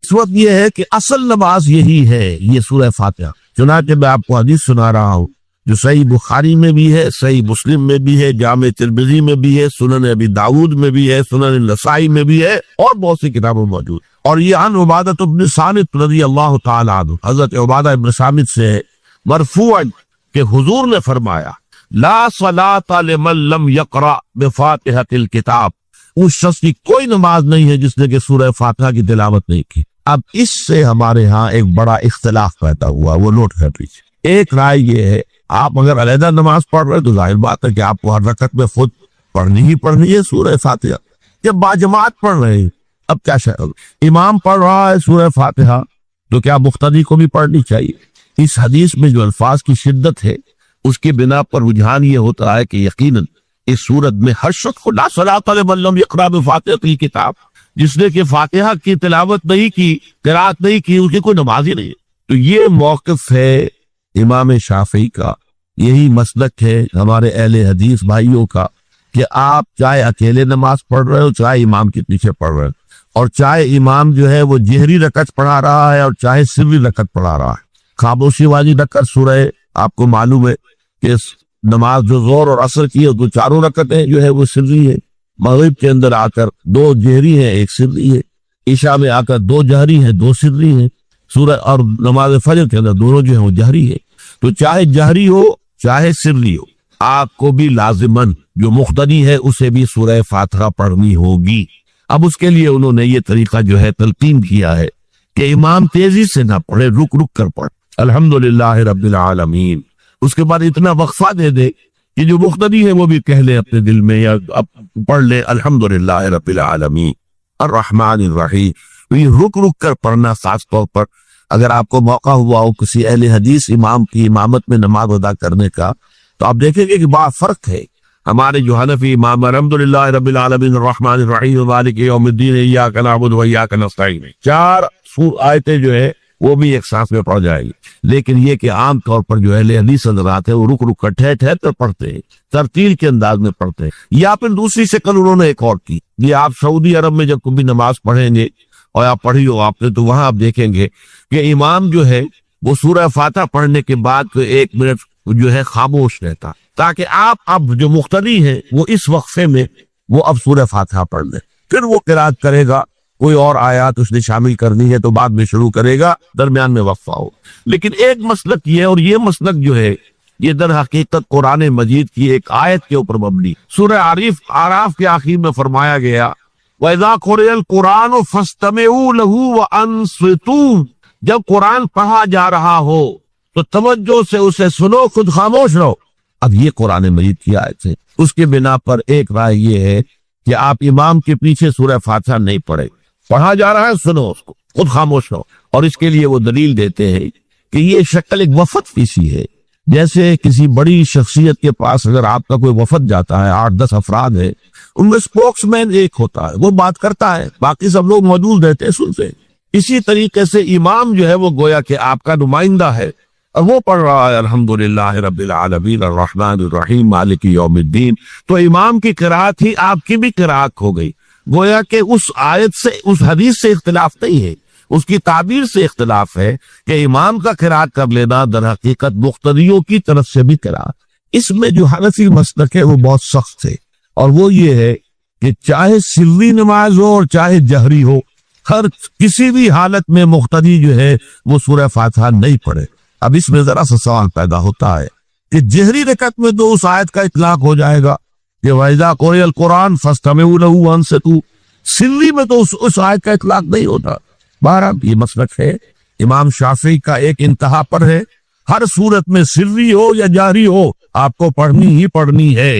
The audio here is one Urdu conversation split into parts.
اس وقت یہ ہے کہ اصل نماز یہی ہے، یہ سورہ فاتحہ۔ چنانچہ میں آپ کو حدیث سنا رہا ہوں جو صحیح بخاری میں بھی ہے، صحیح مسلم میں بھی ہے، جامع ترمذی میں بھی ہے، سنن ابی داؤد میں بھی ہے، سنن نسائی میں بھی ہے، اور بہت سی کتابوں میں موجود۔ اور یہ عن عبادہ بن صامت رضی اللہ تعالی عنہ، حضرت عبادہ بن صامت سے ہے مرفوعا کہ حضور نے فرمایا لا صلاۃ لمن لم یقرأ بفاتحۃ الکتاب، اس شخص کی کوئی نماز نہیں ہے جس نے کہ سورہ فاتحہ کی تلاوت نہیں کی۔ اب اس سے ہمارے ہاں ایک بڑا اختلاف پیدا ہوا، وہ نوٹ کر لیجیے۔ ایک رائے یہ ہے آپ اگر علیحدہ نماز پڑھ رہے تو ظاہر بات ہے کہ آپ کو ہر رکعت میں خود پڑھنی ہی پڑھنی ہے سورہ فاتحہ۔ جب باجماعت پڑھ رہے ہیں، اب کیا شاید امام پڑھ رہا ہے سورہ فاتحہ تو کیا مقتدی کو بھی پڑھنی چاہیے؟ اس حدیث میں جو الفاظ کی شدت ہے اس کی بنا پر رجحان یہ ہوتا ہے کہ یقیناً اس صورت میں ہر شخص کو لا صلاۃ لمن لم یقرأ بفاتحۃ الکتاب، جس نے کہ فاتحہ کی تلاوت نہیں کی، قرات نہیں کی، اس کی کوئی نماز ہی نہیں ہے۔ تو یہ موقف ہے امام شافعی کا، یہی مسلک ہے ہمارے اہل حدیث بھائیوں کا کہ آپ چاہے اکیلے نماز پڑھ رہے ہو، چاہے امام کے پیچھے پڑھ رہے ہو، اور چاہے امام جو ہے وہ جہری رکعت پڑھا رہا ہے اور چاہے سری رکعت پڑھا رہا ہے۔ خاموشی والی رکعت سورہ آپ کو معلوم ہے کہ نماز جو زور اور عصر کی ہے تو چاروں رکعتیں جو ہے وہ سری ہے، مغرب کے اندر آ کر دو جہری ہیں ایک سری ہے، عشاء میں آ کر دو جہری ہیں دو سری ہیں، سورہ اور نماز فجر کے اندر دونوں جو ہیں وہ جہری ہے۔ تو چاہے جہری ہو چاہے سری ہو، آپ کو بھی لازماً جو مقتدی ہے اسے بھی سورہ فاتحہ پڑھنی ہوگی۔ اب اس کے لیے انہوں نے یہ طریقہ جو ہے تلقین کیا ہے کہ امام تیزی سے نہ پڑھے، رک رک کر پڑھ الحمدللہ رب العالمین، اس کے بعد اتنا وقفہ دے دے کہ جو مقتدی ہے وہ بھی کہہ لے اپنے دل میں یا پڑھ لے الحمدللہ رب العالمین الرحمن الرحیم۔ تو یہ رک رک کر پڑھنا، خاص طور پر اگر آپ کو موقع ہوا ہو کسی اہل حدیث امام کی امامت میں نماز ادا کرنے کا، تو آپ دیکھیں گے کہ بڑا فرق ہے۔ ہمارے جو حنفی امام الحمدللہ رب العالمین الرحمن الرحیم مالک یوم الدین ایاک نعبد و ایاک نستعین، 4 آیتیں جو ہے وہ بھی ایک سانس میں پڑھ جائے گی۔ لیکن یہ کہ عام طور پر جو اہل حدیث حضرات ہیں وہ رک رک کر ٹھہر ٹھہر کر پڑھتے ہیں، ترتیل کے انداز میں پڑھتے ہیں۔ یا پھر دوسری شکل انہوں نے ایک اور کی، یہ آپ سعودی عرب میں جب کبھی نماز پڑھیں گے اور آپ پڑھی ہو آپ نے، تو وہاں آپ دیکھیں گے کہ امام جو ہے وہ سورہ فاتحہ پڑھنے کے بعد تو 1 منٹ جو ہے خاموش رہتا، تاکہ آپ اب جو مقتدی ہیں وہ اس وقفے میں وہ اب سورہ فاتحہ پڑھ لیں، پھر وہ قرات کرے گا، کوئی اور آیات اس نے شامل کرنی ہے تو بعد میں شروع کرے گا، درمیان میں وقفہ ہو۔ لیکن ایک مسلک یہ ہے، اور یہ مسلک جو ہے یہ در حقیقت قرآن مجید کی ایک آیت کے اوپر مبنی۔ سورہ اعراف کے آخر میں فرمایا گیا وَإِذَا قُرِئَ الْقُرْآنُ فَاسْتَمِعُوا لَهُ وَأَنصِتُوا، جب قرآن پڑھا جا رہا ہو تو توجہ سے اسے سنو، خود خاموش رہو۔ اب یہ قرآن مجید کی آیت ہے، اس کے بنا پر ایک رائے یہ ہے کہ آپ امام کے پیچھے سورہ فاتحہ نہیں پڑھیں، پڑھا جا رہا ہے سنو اس کو، خود خاموش رہو۔ اور اس کے لیے وہ دلیل دیتے ہیں کہ یہ شکل ایک وفد کی سی ہے، جیسے کسی بڑی شخصیت کے پاس اگر آپ کا کوئی وفد جاتا ہے، 8-10 افراد ہے، ان میں سپوکس مین ایک ہوتا ہے، وہ بات کرتا ہے، باقی سب لوگ موجود رہتے ہیں، سنتے ہیں۔ اسی طریقے سے امام جو ہے وہ گویا کہ آپ کا نمائندہ ہے، اور وہ پڑھ رہا ہے الحمدللہ رب العالمین الرحمن الرحیم مالک یوم الدین، تو امام کی قرات ہی آپ کی بھی قرات ہو گئی۔ گویا کہ اس آیت سے، اس حدیث سے اختلاف نہیں ہے، اس کی تعبیر سے اختلاف ہے کہ امام کا قرات کر لینا در حقیقت مقتدیوں کی طرف سے بھی قرات۔ اس میں جو حنفی مسلک ہے وہ بہت سخت ہے، اور وہ یہ ہے کہ چاہے سری نماز ہو اور چاہے جہری ہو، ہر کسی بھی حالت میں مقتدی جو ہے وہ سورہ فاتحہ نہیں پڑھے۔ اب اس میں ذرا سا سوال پیدا ہوتا ہے کہ جہری رکعت میں تو اس آیت کا اطلاق ہو جائے گا کہ وَإِذَا قُرِئَ الْقُرْآنُ فَاسْتَمِعُوا لَهُ وَأَنصِتُوا، سری میں تو اس آیت کا اطلاق نہیں ہوتا۔ بہرحال یہ مسلک ہے امام شافعی کا، ایک انتہا پر ہے، ہر صورت میں سری ہو یا جاری ہو آپ کو پڑھنی ہی پڑھنی ہے۔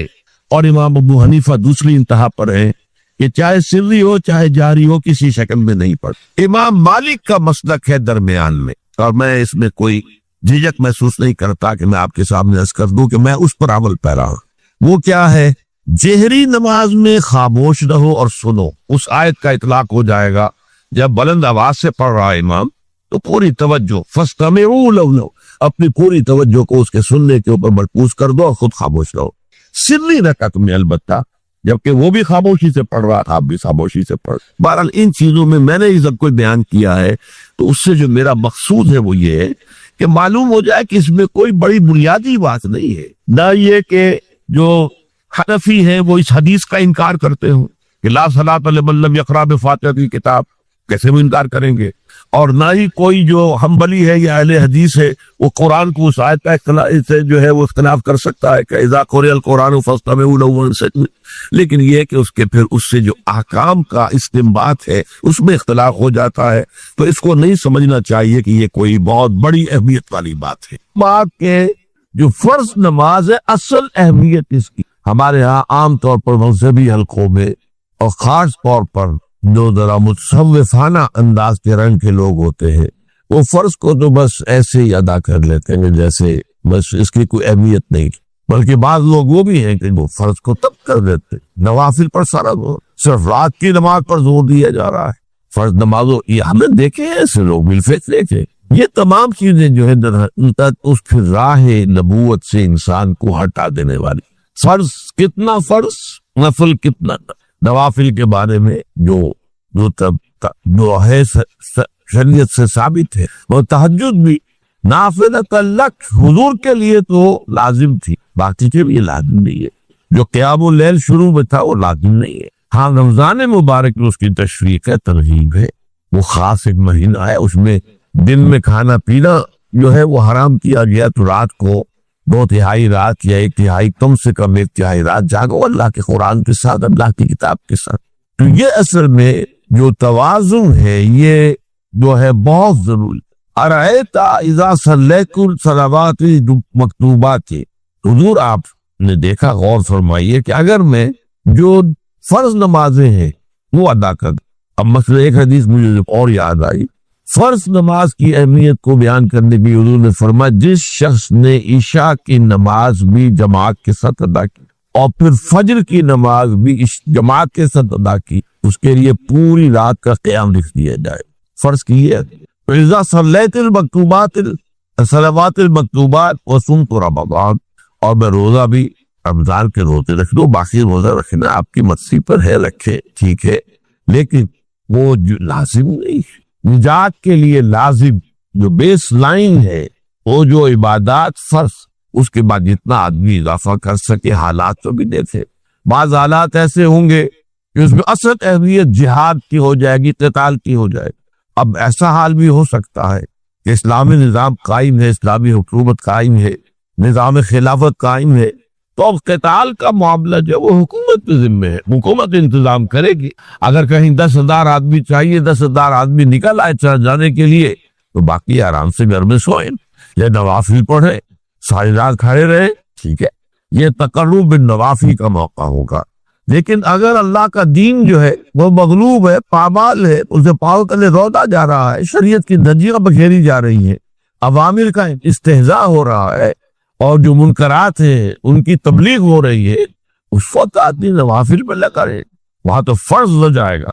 اور امام ابو حنیفہ دوسری انتہا پر ہے کہ چاہے سری ہو چاہے جاری ہو کسی شکل میں نہیں پڑھ۔ امام مالک کا مسلک ہے درمیان میں، اور میں اس میں کوئی جھجک محسوس نہیں کرتا کہ میں آپ کے سامنے عرض کر دوں کہ میں اس پر عمل پیرا ہوں۔ وہ کیا ہے؟ جہری نماز میں خاموش رہو اور سنو، اس آیت کا اطلاق ہو جائے گا جب بلند آواز سے پڑھ رہا ہے امام تو پوری توجہ فَاسْتَمِعُوا لَهُ، اپنی پوری توجہ کو اس کے سننے کے اوپر مرکوز کر دو اور خود خاموش رہو۔ سری رکعت میں البتہ جبکہ وہ بھی خاموشی سے پڑھ رہا تھا، آپ بھی خاموشی سے پڑھ. بہرحال ان چیزوں میں میں نے یہ سب کچھ بیان کیا ہے، تو اس سے جو میرا مقصود ہے وہ یہ ہے کہ معلوم ہو جائے کہ اس میں کوئی بڑی بنیادی بات نہیں ہے. نہ یہ کہ جو حنفی ہیں وہ اس حدیث کا انکار کرتے ہوں کہ لا صلاۃ لمن لم یقرأ بفاتحۃ الکتاب، کیسے وہ انکار کریں گے؟ اور نہ ہی کوئی جو حنبلی ہے یا اہل حدیث ہے وہ قرآن کو اس آیت کا سے جو ہے وہ اختلاف کر سکتا ہے کہ اذا قرئ القرآن فاستمعوا له وانصتوا. لیکن یہ ہے کہ اس کے پھر اس سے جو احکام کا استنباط ہے اس میں اختلاف ہو جاتا ہے. تو اس کو نہیں سمجھنا چاہیے کہ یہ کوئی بہت بڑی اہمیت والی بات ہے. بات کہ جو فرض نماز ہے اصل اہمیت اس کی ہمارے ہاں عام طور پر مذہبی حلقوں میں اور خاص طور پر جو ذرا متصوفانہ انداز کے رنگ کے لوگ ہوتے ہیں وہ فرض کو تو بس ایسے ہی ادا کر لیتے ہیں جیسے بس اس کی کوئی اہمیت نہیں. بلکہ بعض لوگ وہ بھی ہیں کہ وہ فرض کو تب کر دیتے، نوافل پر سارا زور، صرف رات کی نماز پر زور دیا جا رہا ہے. فرض نمازوں یہ ہمیں دیکھے ایسے لوگ بالفعل دیکھے. یہ تمام چیزیں جو ہے اس پھر راہ نبوت سے انسان کو ہٹا دینے والی. فرض کتنا فرض، نفل کتنا. نوافل کے بارے میں جو ہے شریعت سے ثابت ہے، وہ تہجد بھی نافلۃ لک حضور کے لیے تو لازم تھی، باقی کے لیے لازم نہیں ہے. جو قیام اللیل شروع میں تھا وہ لازم نہیں ہے. ہاں رمضان مبارک میں اس کی تشریق ہے، ترغیب ہے، وہ خاص ایک مہینہ ہے، اس میں دن میں کھانا پینا جو ہے وہ حرام کیا گیا. تو رات کو 2/3 رات یا 1/3 کم سے کم 1/3 رات جاگو اللہ کے قرآن کے ساتھ، اللہ کی کتاب کے ساتھ. تو یہ اصل میں جو توازن ہے یہ جو ہے بہت ضروری. ارأیت اذا صلیت الصلوات مکتوبات، حضور آپ نے دیکھا، غور فرمائیے کہ اگر میں جو فرض نمازیں ہیں وہ ادا کر دوں. اب مثلا ایک حدیث مجھے اور یاد آئی، فرض نماز کی اہمیت کو بیان کرنے کی حضور نے فرمایا جس شخص نے عشاء کی نماز بھی جماعت کے ساتھ ادا کی اور پھر فجر کی نماز بھی جماعت کے ساتھ ادا کی، اس کے لیے پوری رات کا قیام لکھ دیا جائے. فرض کی ہے اذا صلیت المکتوبات الصلوات المکتوبات وصمت رمضان، اور میں روزہ بھی رمضان کے روزے رکھ دو، باقی روزہ رکھنا آپ کی مرضی پر ہے، رکھے ٹھیک ہے، لیکن وہ جو لازم نہیں. نجات کے لیے لازم جو بیس لائن ہے وہ جو عبادات فرض، اس کے بعد جتنا آدمی اضافہ کر سکے. حالات تو بھی دیکھے، بعض حالات ایسے ہوں گے کہ اس میں اصل اہمیت جہاد کی ہو جائے گی، قتال کی ہو جائے گی. اب ایسا حال بھی ہو سکتا ہے کہ اسلامی نظام قائم ہے، اسلامی حکومت قائم ہے، نظام خلافت قائم ہے، تو اب قتال کا معاملہ جو وہ حکومت کے ذمہ ہے، حکومت انتظام کرے گی. اگر کہیں 10,000 آدمی چاہیے، 10,000 آدمی نکل آئے چل جانے کے لیے، تو باقی آرام سے گھر میں سوئیں یا نوافل پڑھے، ساری رات کھڑے رہے، ٹھیک ہے. یہ تقرب بالنوافل کا موقع ہوگا. لیکن اگر اللہ کا دین جو ہے وہ مغلوب ہے، پامال ہے، اسے پاؤں تلے روتا جا رہا ہے، شریعت کی دھجیاں بکھیری جا رہی ہیں، عوامل کا استہزاء ہو رہا ہے، اور جو منکرات ہیں ان کی تبلیغ ہو رہی ہے، اس وقت آدمی نوافل پہ لگا رہے، وہاں تو فرض ہو جائے گا.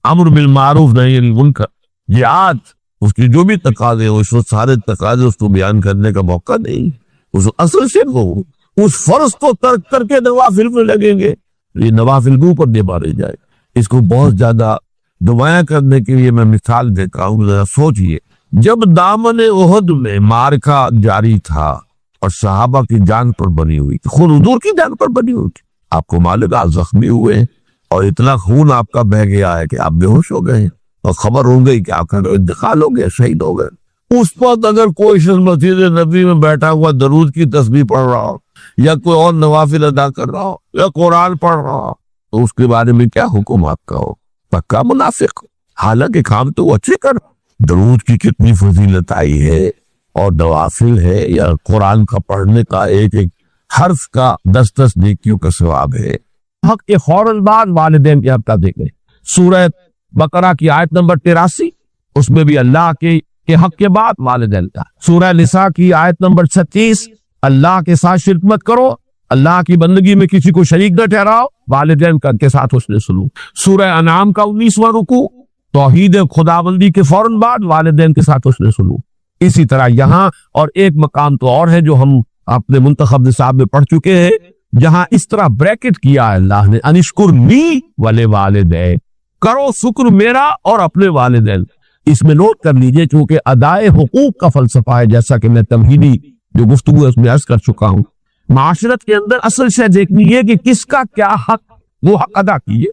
امر بالمعروف نہی عن المنکر، جہاد اس کی جو بھی تقاضے ہو، اس وقت سارے تقاضے اس کو بیان کرنے کا موقع نہیں. اس اصل سے وہ اس فرض کو ترک کر کے نوافل میں لگیں گے، یہ نوافل کے اوپر دے مارے جائے. اس کو بہت زیادہ نمایاں کرنے کے لیے میں مثال دیتا ہوں. ذرا سوچئے، جب دامن احد میں معرکہ جاری تھا اور صحابہ کی جان پر بنی ہوئی تھی، خود حضور کی جان پر بنی ہوئی تھی، آپ کو معلوم ہے زخمی ہوئے ہیں اور اتنا خون آپ کا بہ گیا ہے کہ آپ بے ہوش ہو گئے ہیں اور خبر ہو گئی کہ آپ کا انتقال ہو گیا، شہید ہو گئے. اس وقت اگر کوئی شخص مسجد نبی میں بیٹھا ہوا درود کی تسبیح پڑھ رہا ہو یا کوئی اور نوافل ادا کر رہا ہو یا قرآن پڑھ رہا ہو، تو اس کے بارے میں کیا حکم آپ کا ہو؟ پکا منافق. حالانکہ کام تو وہ اچھے کر، درود کی کتنی فضیلت آئی ہے، اور نوافل ہے یا قرآن کا پڑھنے کا ایک ایک حرف کا 10 نیکیوں کا ثواب ہے. حق کے فوراً بعد والدین کے حق کا ذکر ہے. سورہ بقرہ کی آیت نمبر 83 اس میں بھی اللہ کے حق کے بعد والدین کا. سورہ نساء کی آیت نمبر 36 اللہ کے ساتھ شرک مت کرو، اللہ کی بندگی میں کسی کو شریک نہ ٹھہراؤ، والدین کے ساتھ حسن سلوک. سورہ انعام کا 19واں رکوع توحید خداوندی کے فوراً بعد والدین کے ساتھ حسن سلوک. اسی طرح یہاں اور ایک مقام تو اور ہے جو ہم اپنے منتخب نصاب میں پڑھ چکے ہیں، جہاں اس طرح بریکٹ کیا ہے اللہ نے انشکر لی ولے والدین، کرو شکر میرا اور اپنے والدین. اس میں نوٹ کر لیجئے چونکہ ادائے حقوق کا فلسفہ ہے، جیسا کہ میں تمہیدی جو گفتگو ہے اس میں عرض کر چکا ہوں. معاشرت کے اندر اصل شے دیکھنی ہے کہ کس کا کیا حق، وہ حق ادا کیے.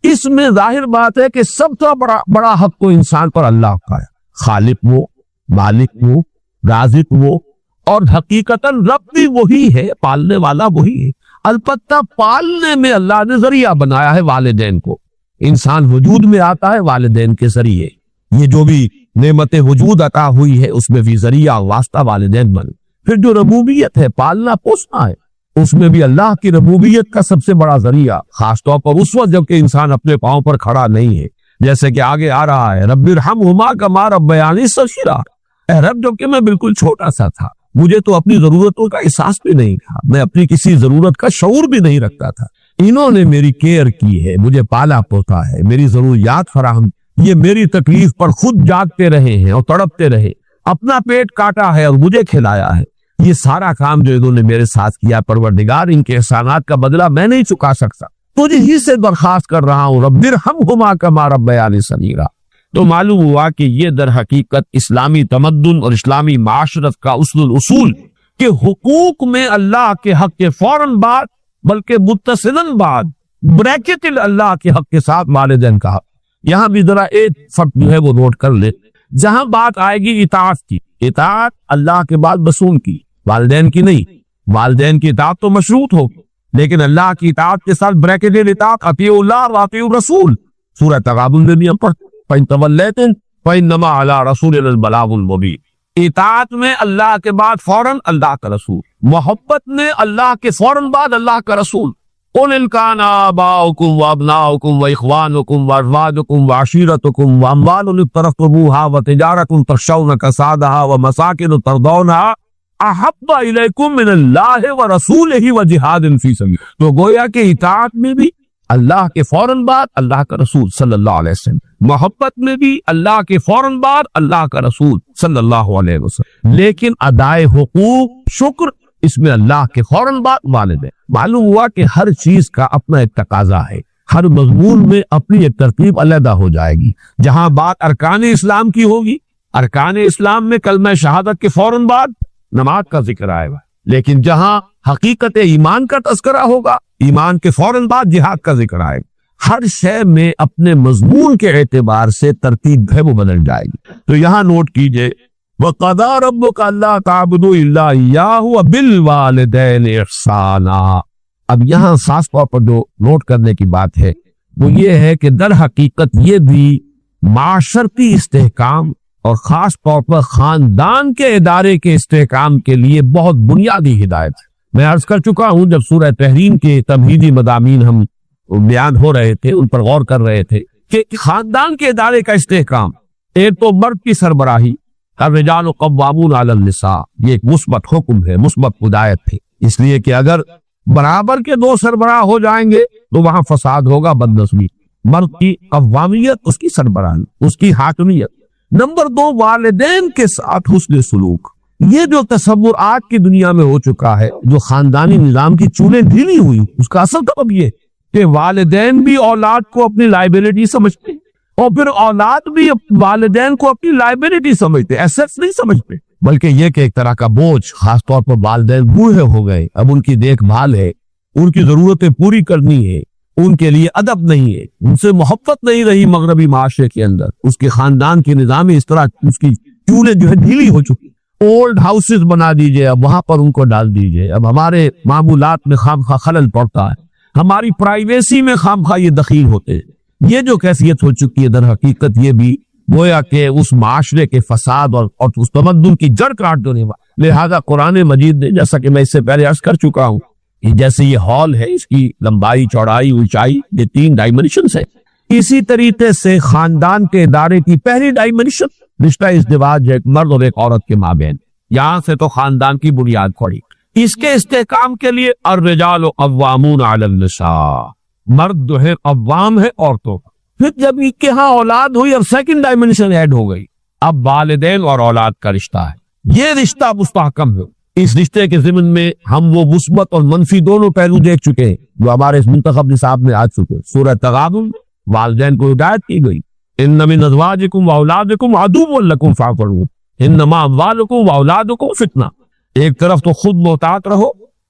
اس میں ظاہر بات ہے کہ سب سے بڑا حق تو انسان پر اللہ کا ہے. خالق وہ، مالک وہ، رازق وہ، اور حقیقتاً رب بھی وہی ہے، پالنے والا وہی ہے. البتہ پالنے میں اللہ نے ذریعہ بنایا ہے والدین کو. انسان وجود میں آتا ہے والدین کے ذریعے. یہ جو بھی نعمت وجود عطا ہوئی ہے اس میں بھی ذریعہ واسطہ والدین بنے. پھر جو ربوبیت ہے، پالنا پوسنا ہے، اس میں بھی اللہ کی ربوبیت کا سب سے بڑا ذریعہ، خاص طور پر اس وقت جب کہ انسان اپنے پاؤں پر کھڑا نہیں ہے، جیسے کہ آگے آ رہا ہے رب ارحمہما کما ربیانی صغیرا. اے رب جب کہ میں بالکل چھوٹا سا تھا، مجھے تو اپنی ضرورتوں کا احساس بھی نہیں تھا، میں اپنی کسی ضرورت کا شعور بھی نہیں رکھتا تھا، انہوں نے میری کیئر کی ہے، مجھے پالا پوتا ہے، میری ضروریات فراہم، یہ میری تکلیف پر خود جاگتے رہے ہیں اور تڑپتے رہے، اپنا پیٹ کاٹا ہے اور مجھے کھلایا ہے. یہ سارا کام جو انہوں نے میرے ساتھ کیا، پروردگار ان کے احسانات کا بدلہ میں نہیں چکا سکتا، تجھے ہی سے درخواست کر رہا ہوں رب ارحمہما کما ربیانی صغیرا. تو معلوم ہوا کہ یہ در حقیقت اسلامی تمدن اور اسلامی معاشرت کا اصول کہ حقوق میں اللہ کے حق کے فوراً بعد بلکہ متصلاً بعد بریکٹ اللہ کے حق کے ساتھ والدین کا حق. یہاں بھی ذرا ایک فرق جو ہے وہ نوٹ کر لے. جہاں بات آئے گی اطاعت کی، اطاعت اللہ کے بعد رسول کی، والدین کی نہیں. والدین کی اطاعت تو مشروط ہو، لیکن اللہ کی اطاعت کے ساتھ بریکٹ اطاعت اطیعوا اللہ واطیعوا الرسول. سورہ تغابن میں بھی ہم پڑھتے فَإِن تَوَلَّيْتُمْ فَإِنَّمَا عَلَىٰ رَسُولِنَا الْبَلَاغُ الْمُبِينُ. اطاعت میں اللہ کے بعد فوراً اللہ کا رسول، محبت میں اللہ کے فوراً بعد اللہ کا رسول. قُلْ إِنْ كَانَ آبَاؤُكُمْ وَأَبْنَاؤُكُمْ وَإِخْوَانُكُمْ وَأَزْوَاجُكُمْ وَعَشِيرَتُكُمْ وَأَمْوَالٌ اقْتَرَفْتُمُوهَا وَتِجَارَةٌ تَخْشَوْنَ كَسَادَهَا وَمَسَاكِنُ تَرْضَوْنَهَا أَحَبَّ إِلَيْكُم مِّنَ اللَّهِ وَرَسُولِهِ وَجِهَادٍ فِي سَبِيلِهِ. تو گویا کہ اطاعت میں بھی اللہ کے فوراً بعد اللہ کا رسول صلی اللہ علیہ وسلم، محبت میں بھی اللہ کے فوراً بعد اللہ کا رسول صلی اللہ علیہ وسلم. لیکن ادائے حقوق، شکر، اس میں اللہ کے فوراً بعد والدین. معلوم ہوا کہ ہر چیز کا اپنا ایک تقاضا ہے، ہر مضمون میں اپنی ایک ترتیب علیحدہ ہو جائے گی. جہاں بات ارکان اسلام کی ہوگی، ارکان اسلام میں کلمہ شہادت کے فوراً بعد نماز کا ذکر آئے گا. لیکن جہاں حقیقت ایمان کا تذکرہ ہوگا، ایمان کے فوراً بعد جہاد کا ذکر آئے گا. ہر شے میں اپنے مضمون کے اعتبار سے ترتیب ہے وہ بدل جائے گی. تو یہاں نوٹ کیجئے وَقَضَىٰ رَبُّكَ أَلَّا تَعْبُدُوا إِلَّا إِيَّاهُ وَبِالْوَالِدَيْنِ إِحْسَانًا. اب یہاں خاص طور پر جو نوٹ کرنے کی بات ہے وہ یہ ہے کہ در حقیقت یہ بھی معاشرتی استحکام اور خاص طور پر خاندان کے ادارے کے استحکام کے لیے بہت بنیادی ہدایت ہے. میں عرض کر چکا ہوں جب سورہ تحریم کے تمہیدی مضامین ہم بیان ہو رہے تھے، ان پر غور کر رہے تھے کہ خاندان کے ادارے کا استحکام، ایک تو مرد کی سربراہی، الرجال قوامون علی النساء، یہ ایک مثبت حکم ہے، مثبت ہدایت ہے. اس لیے کہ اگر برابر کے دو سربراہ ہو جائیں گے تو وہاں فساد ہوگا، بدنظمی. مرد کی قوامیت، اس کی سربراہی، اس کی حاکمیت. نمبر دو، والدین کے ساتھ حسن سلوک. یہ جو تصور آج کی دنیا میں ہو چکا ہے، جو خاندانی نظام کی چولیں ڈھیلی ہوئی، اس کا اصل سبب یہ کہ والدین بھی اولاد کو اپنی لائبلٹی سمجھتے اور پھر اولاد بھی والدین کو اپنی لائبلٹی سمجھتے، ایسٹس نہیں سمجھتے، بلکہ یہ کہ ایک طرح کا بوجھ. خاص طور پر والدین بوڑھے ہو گئے، اب ان کی دیکھ بھال ہے، ان کی ضرورتیں پوری کرنی ہے، ان کے لیے ادب نہیں ہے، ان سے محبت نہیں رہی مغربی معاشرے کے اندر. اس کے خاندان کی نظام اس طرح اس کی چولیں جو ہے ڈھیلی ہو چکی. اولڈ ہاؤسز بنا دیجئے، اب وہاں پر ان کو ڈال دیجئے. اب ہمارے معمولات میں خامخواہ خلل پڑتا ہے، ہماری پرائیویسی میں خامخواہ یہ دخیل ہوتے ہیں. یہ جو کیفیت ہو چکی ہے در حقیقت یہ بھی گویا کہ اس معاشرے کے فساد اور اس تمدن کی جڑ کاٹ دینے والا. لہذا قرآن مجید نے، جیسا کہ میں اس سے پہلے عرض کر چکا ہوں، جیسے یہ ہال ہے، اس کی لمبائی، چوڑائی، اونچائی، یہ 3 ڈائمنشنز ہے. اسی طریقے سے خاندان کے ادارے کی پہلی ڈائمنشن رشتہ ازدواج ہے، ایک مرد اور ایک عورت کے مابین. یہاں سے تو خاندان کی بنیاد پڑی. اس کے استحکام کے لیے الرجال قوامون علی النساء، مرد جو ہے قوام ہے عورتوں. پھر جب ان کے ہاں اولاد ہوئی اور سیکنڈ ڈائمنشن ایڈ ہو گئی، اب والدین اور اولاد کا رشتہ ہے. یہ رشتہ مستحکم ہے. اس رشتے کے ضمن میں ہم وہ مثبت اور منفی دونوں پہلو دیکھ چکے ہیں جو ہمارے اس منتخب نصاب میں آ چکے ہیں۔ سورہ تغابن والدین کو ہدایت کی گئی، ان من ازواجکم واولادکم عدو لکم فاعقروہ انما اموالکم واولادکم فتنہ۔ ایک طرف تو خود محتاط رہو،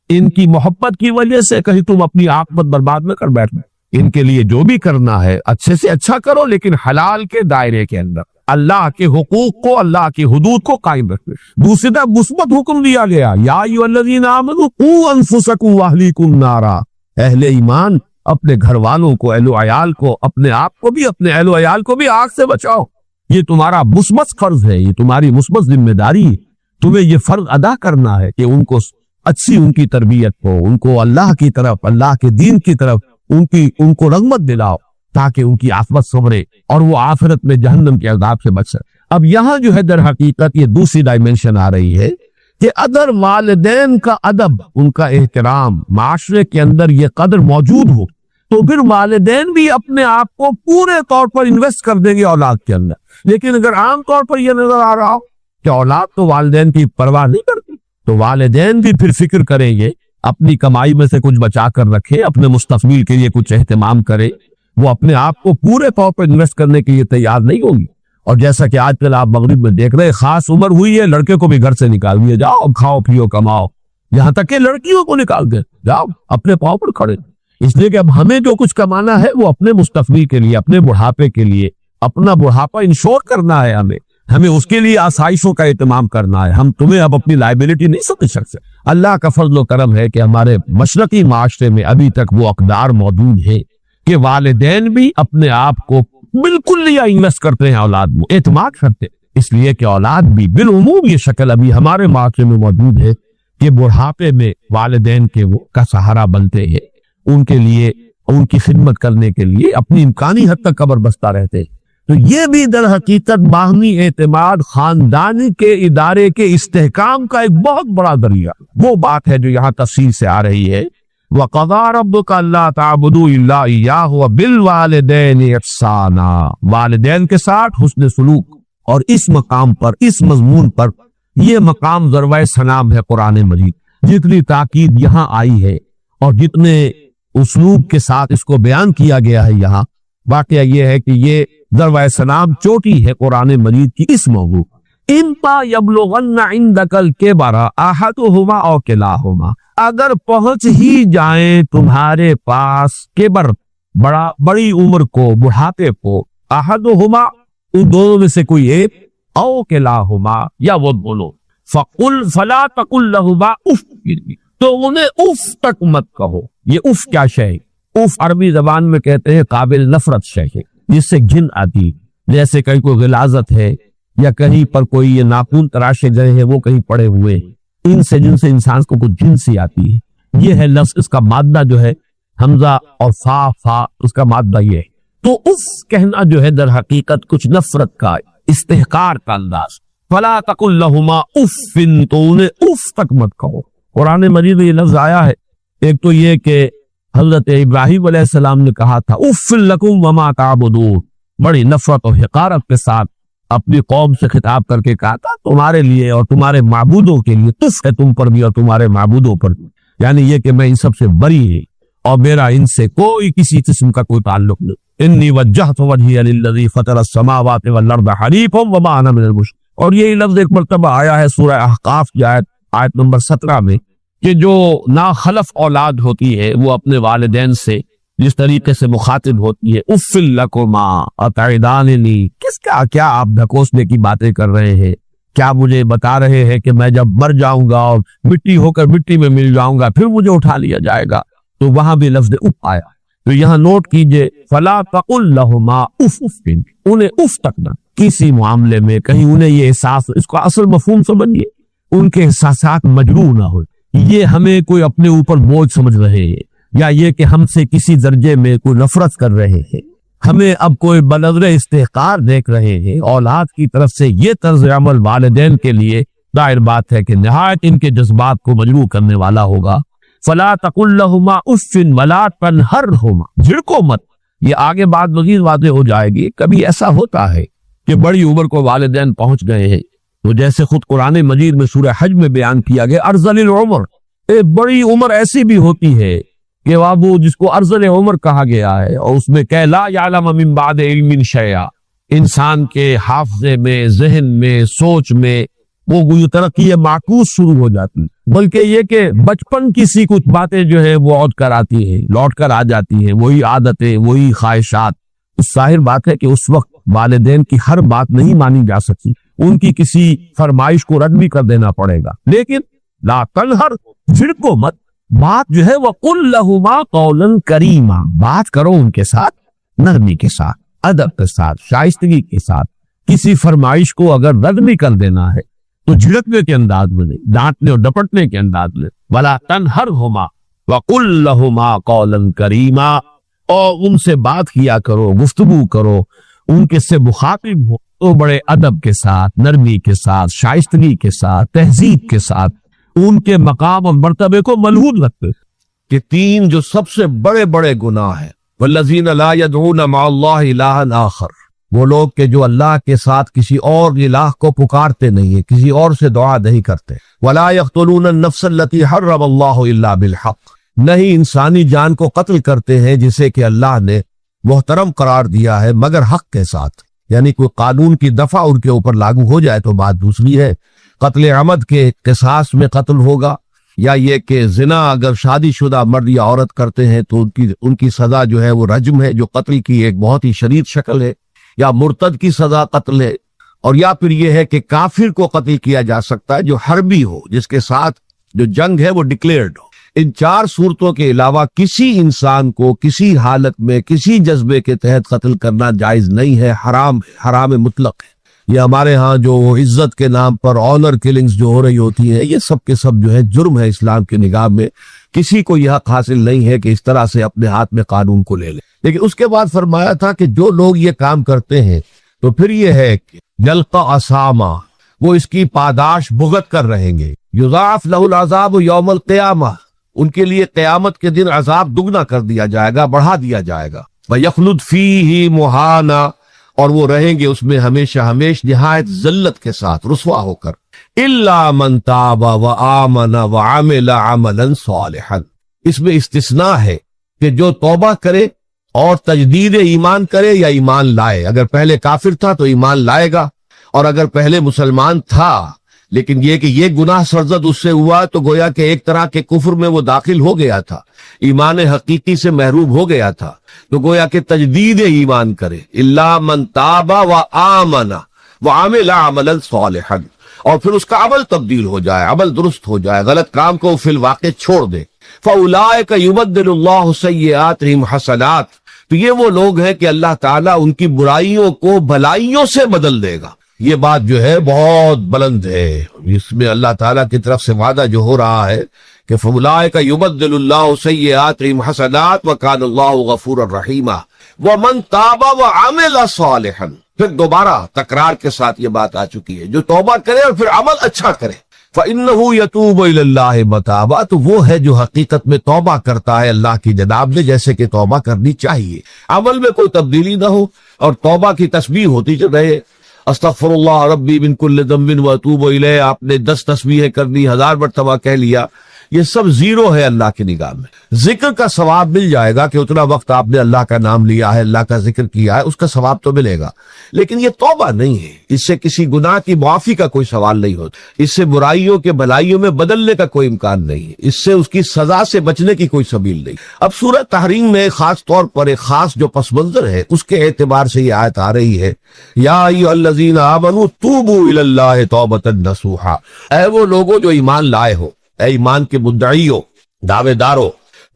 ان کی محبت کی وجہ سے کہیں تم اپنی عاقبت برباد نہ کر بیٹھنا۔ ان کے لیے جو بھی کرنا ہے اچھے سے اچھا کرو، لیکن حلال کے دائرے کے اندر، اللہ کے حقوق کو، اللہ کی حدود کو قائم رکھے۔ دوسری طرف مثبت حکم دیا گیا، یا ایھا الذین آمنوا قوا انفسکم واہلیکم نارا، اہل ایمان اپنے گھر والوں کو، اہل و عیال کو، اپنے آپ کو بھی، اپنے اہل و عیال کو بھی آگ سے بچاؤ۔ یہ تمہارا مثبت فرض ہے، یہ تمہاری مثبت ذمہ داری ہے، تمہیں یہ فرض ادا کرنا ہے کہ ان کو اچھی ان کی تربیت ہو، ان کو اللہ کی طرف، اللہ کے دین کی طرف ان کو رغبت دلاؤ تاکہ ان کی عاقبت سنورے اور وہ آخرت میں جہنم کے عذاب سے بچ سکے۔ اب یہاں جو ہے در حقیقت یہ دوسری ڈائمنشن آ رہی ہے کہ اگر والدین کا ادب، ان کا احترام معاشرے کے اندر یہ قدر موجود ہو تو پھر والدین بھی اپنے آپ کو پورے طور پر انویسٹ کر دیں گے اولاد کے اندر۔ لیکن اگر عام طور پر یہ نظر آ رہا ہو کہ اولاد تو والدین کی پرواہ نہیں کرتی، تو والدین بھی پھر فکر کریں گے، اپنی کمائی میں سے کچھ بچا کر رکھے، اپنے مستقبل کے لیے کچھ اہتمام کرے، وہ اپنے آپ کو پورے طور پر انویسٹ کرنے کے لیے تیار نہیں ہوگی۔ اور جیسا کہ آج کل آپ مغرب میں دیکھ رہے ہیں، خاص عمر ہوئی ہے، لڑکے کو بھی گھر سے نکال دیا، جاؤ کھاؤ پیو کماؤ، یہاں تک کہ لڑکیوں کو نکال دیں، جاؤ اپنے پاؤں پر کھڑے۔ اس لیے کہ اب ہمیں جو کچھ کمانا ہے وہ اپنے مستقبل کے لیے، اپنے بڑھاپے کے لیے، اپنا بڑھاپا انشور کرنا ہے، ہمیں اس کے لیے آسائشوں کا اہتمام کرنا ہے۔ ہم تمہیں اب اپنی لائبلٹی نہیں سمجھ سکتے۔ اللہ کا فضل و کرم ہے کہ ہمارے مشرقی معاشرے میں ابھی تک وہ اقدار موجود ہے کہ والدین بھی اپنے آپ کو بالکل لیا انویسٹ کرتے ہیں اولاد میں، اعتماد کرتے ہیں، اس لیے کہ اولاد بھی بالعموم یہ شکل ابھی ہمارے معاشرے میں موجود ہے کہ بڑھاپے میں والدین کے وہ کا سہارا بنتے ہیں، ان کے لیے، ان کی خدمت کرنے کے لیے اپنی امکانی حد تک قبر بستہ رہتے ہیں۔ تو یہ بھی در حقیقت باہمی اعتماد، خاندانی کے ادارے کے استحکام کا ایک بہت بڑا ذریعہ، وہ بات ہے جو یہاں تفصیل سے آ رہی ہے۔ وَقَضَىٰ رَبُّكَ أَلَّا تَعْبُدُوا إِلَّا إِيَّاهُ وَبِالْوَالِدَيْنِ إِحْسَانًا، والدین کے ساتھ حسن سلوک۔ اور اس مقام پر، اس مضمون پر، یہ مقام ذروۂ سلام ہے قرآن مجید۔ جتنی تاکید یہاں آئی ہے اور جتنے اسلوب کے ساتھ اس کو بیان کیا گیا ہے یہاں، واقعہ یہ ہے کہ یہ ذروۂ سلام چوٹی ہے قرآن مجید کی اس موضوع۔ اِمَّا يَبْلُغَنَّ عِندَكَ الْكِبَرَ أَحَدُهُمَا أَوْ كِلَاهُمَا، اگر پہنچ ہی جائیں تمہارے پاس کبر، بڑی عمر کو، بڑھاپے کو، أَحَدُهُمَا ان دونوں میں سے کوئی ایک، أَوْ كِلَاهُمَا یا وہ دونوں، فَلَا تَقُل لَهُمَا اُف، تو انہیں اف تک مت کہو۔ یہ اف کیا شے ہے؟ اف عربی زبان میں کہتے ہیں قابل نفرت شے ہے، جس سے گھن آتی، جیسے کہیں کوئی غلاظت ہے یا کہیں پر کوئی یہ ناخن تراشے گئے ہیں وہ کہیں پڑے ہوئے، ان سے جن سے انسان کو کچھ گھن سی آتی ہے۔ یہ ہے لفظ، اس کا مادہ جو ہے حمزہ اور فا اس کا مادہ یہ ہے۔ تو اف کہنا جو ہے در حقیقت کچھ نفرت کا، استحقار کا انداز۔ فلا تقل لہما اف، تو انہیں اف تک مت کہو۔ قرآن مجید میں یہ لفظ آیا ہے، ایک تو یہ کہ حضرت ابراہیم علیہ السلام نے کہا تھا اف لکم وما تعبدون، بڑی نفرت اور حقارت کے ساتھ اپنی قوم سے خطاب کر کے کہا تھا تمہارے لیے اور تمہارے معبودوں کے لیے تف ہے، تم پر بھی اور تمہارے معبودوں پر بھی، یعنی یہ کہ میں ان سب سے بری ہے اور میرا ان سے کوئی کسی قسم کا کوئی تعلق نہیں۔ انی وجہت وجہی للذی فطر السماوات والارض حنیفا وما انا من المشرکین۔ اور یہی لفظ ایک مرتبہ آیا ہے سورہ احقاف کی آیت نمبر 17 میں کہ جو ناخلف اولاد ہوتی ہے وہ اپنے والدین سے جس طریقے سے مخاطب ہوتی ہے، اف لکما اتعداننی، کیا آپ دھکوسنے کی باتیں کر رہے ہیں؟ کیا مجھے بتا رہے ہیں کہ میں جب مر جاؤں گا اور مٹی ہو کر مٹی میں مل جاؤں گا پھر مجھے اٹھا لیا جائے گا؟ تو وہاں بھی لفظ اف آیا۔ تو یہاں نوٹ کیجئے، فلا تقل لہما اف، انہیں اف تک نہ کسی معاملے میں کہیں انہیں یہ احساس، اس کا اصل مفہوم سمجھیے، ان کے احساسات مجروح نہ ہو، یہ ہمیں کوئی اپنے اوپر بوجھ سمجھ رہے ہیں یا یہ کہ ہم سے کسی درجے میں کوئی نفرت کر رہے ہیں، ہمیں اب کوئی بنظر استحقار دیکھ رہے ہیں۔ اولاد کی طرف سے یہ طرز عمل والدین کے لیے ظاہر بات ہے کہ نہایت ان کے جذبات کو مجروح کرنے والا ہوگا۔ فلا تقل لہما اف ولا تنہرہما، جھڑکو مت۔ یہ آگے بات مزید واضح ہو جائے گی۔ کبھی ایسا ہوتا ہے کہ بڑی عمر کو والدین پہنچ گئے ہیں تو جیسے خود قرآن مجید میں سورہ حج میں بیان کیا گیا ارذل العمر، ایک بڑی عمر ایسی بھی ہوتی ہے کہ وہ جس کو ارذل عمر کہا گیا ہے، اور اس میں کہ لا یعلم من بعد علم شیئا، انسان کے حافظے میں، ذہن میں، سوچ میں وہ ترقی معکوس شروع ہو جاتی، بلکہ یہ کہ بچپن کی سی کچھ باتیں جو ہے وہ عود کر آتی ہیں، لوٹ کر آ جاتی ہیں، وہی عادتیں، وہی خواہشات۔ ظاہر بات ہے کہ اس وقت والدین کی ہر بات نہیں مانی جا سکتی، ان کی کسی فرمائش کو رد بھی کر دینا پڑے گا، لیکن لا تنہر، جھڑکو مت، بات جو ہے وَقُلْ لَهُمَا قَوْلًا كَرِيمًا، بات کرو ان کے ساتھ نرمی کے ساتھ، ادب کے ساتھ، شائستگی کے ساتھ۔ کسی فرمائش کو اگر رد بھی کر دینا ہے تو جھڑکنے کے انداز میں نہیں، ڈانٹنے اور ڈپٹنے کے انداز میں۔ وَلَا تَنْهَرْهُمَا وَقُلْ لَهُمَا قَوْلًا كَرِيمًا، اور ان سے بات کیا کرو، گفتگو کرو، ان کے سے مخاطب ہو تو بڑے ادب کے ساتھ، نرمی کے ساتھ، شائستگی کے ساتھ، تہذیب کے ساتھ، ان کے مقام اور مرتبے کو ملحوظ رکھتے۔ کہ تین جو سب سے بڑے بڑے گناہ ہیں، والذین لا يدعون مع اللہ الہا آخر، وہ لوگ کہ جو اللہ کے ساتھ کسی اور الہ کو پکارتے نہیں ہیں، کسی اور سے دعا نہیں کرتے۔ ولا يقتلون النفس التي حرم اللہ الا بالحق، نہیں انسانی جان کو قتل کرتے ہیں جسے کہ اللہ نے محترم قرار دیا ہے مگر حق کے ساتھ، یعنی کوئی قانون کی دفعہ ان کے اوپر لاگو ہو جائے تو بات دوسری ہے۔ قتل عمد کے قصاص میں قتل ہوگا، یا یہ کہ زنا اگر شادی شدہ مرد یا عورت کرتے ہیں تو ان کی سزا جو ہے وہ رجم ہے، جو قتل کی ایک بہت ہی شدید شکل ہے، یا مرتد کی سزا قتل ہے، اور یا پھر یہ ہے کہ کافر کو قتل کیا جا سکتا ہے جو حربی ہو، جس کے ساتھ جو جنگ ہے وہ ڈکلیئرڈ ہو۔ ان چار صورتوں کے علاوہ کسی انسان کو کسی حالت میں کسی جذبے کے تحت قتل کرنا جائز نہیں ہے، حرام ہے، حرام مطلق ہے۔ یہ ہمارے ہاں جو عزت کے نام پر آنر کلنگز جو ہو رہی ہوتی ہیں، یہ سب کے سب جو ہے جرم ہے اسلام کی نگاہ میں۔ کسی کو یہ حق حاصل نہیں ہے کہ اس طرح سے اپنے ہاتھ میں قانون کو لے لے۔ لیکن اس کے بعد فرمایا تھا کہ جو لوگ یہ کام کرتے ہیں تو پھر یہ ہے کہ یلقا اسامہ، وہ اس کی پاداش بھگت کر رہیں گے۔ یضاعف لہ العذاب یوم القیامہ، ان کے لیے قیامت کے دن عذاب دگنا کر دیا جائے گا، بڑھا دیا جائے گا۔ وَيَخْلُدْ فِيهِ مُهَانًا، اور وہ رہیں گے اس میں ہمیشہ ہمیش نہایت ذلت کے ساتھ، رسوا ہو کر۔ إِلَّا مَنْ تَابَ وَآمَنَ وَعَمِلَ عَمَلًا صَالِحًا، اس میں استثناء ہے کہ جو توبہ کرے اور تجدید ایمان کرے یا ایمان لائے۔ اگر پہلے کافر تھا تو ایمان لائے گا، اور اگر پہلے مسلمان تھا لیکن یہ کہ یہ گناہ سرزد اس سے ہوا تو گویا کہ ایک طرح کے کفر میں وہ داخل ہو گیا تھا، ایمان حقیقی سے محروم ہو گیا تھا، تو گویا کہ تجدید ایمان کرے۔ الا من تاب وآمن وعمل عملا صالحا، اور پھر اس کا عمل تبدیل ہو جائے، عمل درست ہو جائے، غلط کام کو فی الواقع چھوڑ دے۔ فاولئک یبدل اللہ سیئاتہم حسنات، تو یہ وہ لوگ ہیں کہ اللہ تعالیٰ ان کی برائیوں کو بھلائیوں سے بدل دے گا۔ یہ بات جو ہے بہت بلند ہے، اس میں اللہ تعالیٰ کی طرف سے وعدہ جو ہو رہا ہے کہ فَأُولَٰئِکَ يُبَدِّلُ اللَّهُ سَیِّئَاتِهِمْ حَسَنَاتٍ وَكَانَ اللَّهُ غَفُورًا رَحِیمًا وَمَن تَابَ وَعَمِلَ صَالِحًا، پھر دوبارہ تکرار کے ساتھ یہ بات آ چکی ہے، جو توبہ کرے اور پھر عمل اچھا کرے۔ فَإِنَّهُ يَتُوبُ إِلَى اللَّهِ مَتَابًا، تو وہ ہے جو حقیقت میں توبہ کرتا ہے اللہ کی جناب میں جیسے کہ توبہ کرنی چاہیے، عمل میں کوئی تبدیلی نہ ہو، اور توبہ کی تسبیح ہوتی رہے، استغفر اللہ ربی من کل ذنب واتوب الیہ، آپ نے 10 تسبیحیں کر دی، 1000 مرتبہ کہہ لیا، یہ سب زیرو ہے اللہ کی نگاہ میں۔ ذکر کا ثواب مل جائے گا کہ اتنا وقت آپ نے اللہ کا نام لیا ہے، اللہ کا ذکر کیا ہے، اس کا ثواب تو ملے گا، لیکن یہ توبہ نہیں ہے، اس سے کسی گناہ کی معافی کا کوئی سوال نہیں ہوتا، اس سے برائیوں کے بھلائیوں میں بدلنے کا کوئی امکان نہیں ہے، اس سے اس کی سزا سے بچنے کی کوئی سبیل نہیں۔ اب سورہ تحریم میں خاص طور پر ایک خاص جو پس منظر ہے اس کے اعتبار سے یہ آیت آ رہی ہے، یا ایھا الذین آمنوا توبوا الی اللہ توبۃ نصوحا، اے وہ لوگوں جو ایمان لائے ہو، اے ایمان کے مدعیوں، دعوے داروں،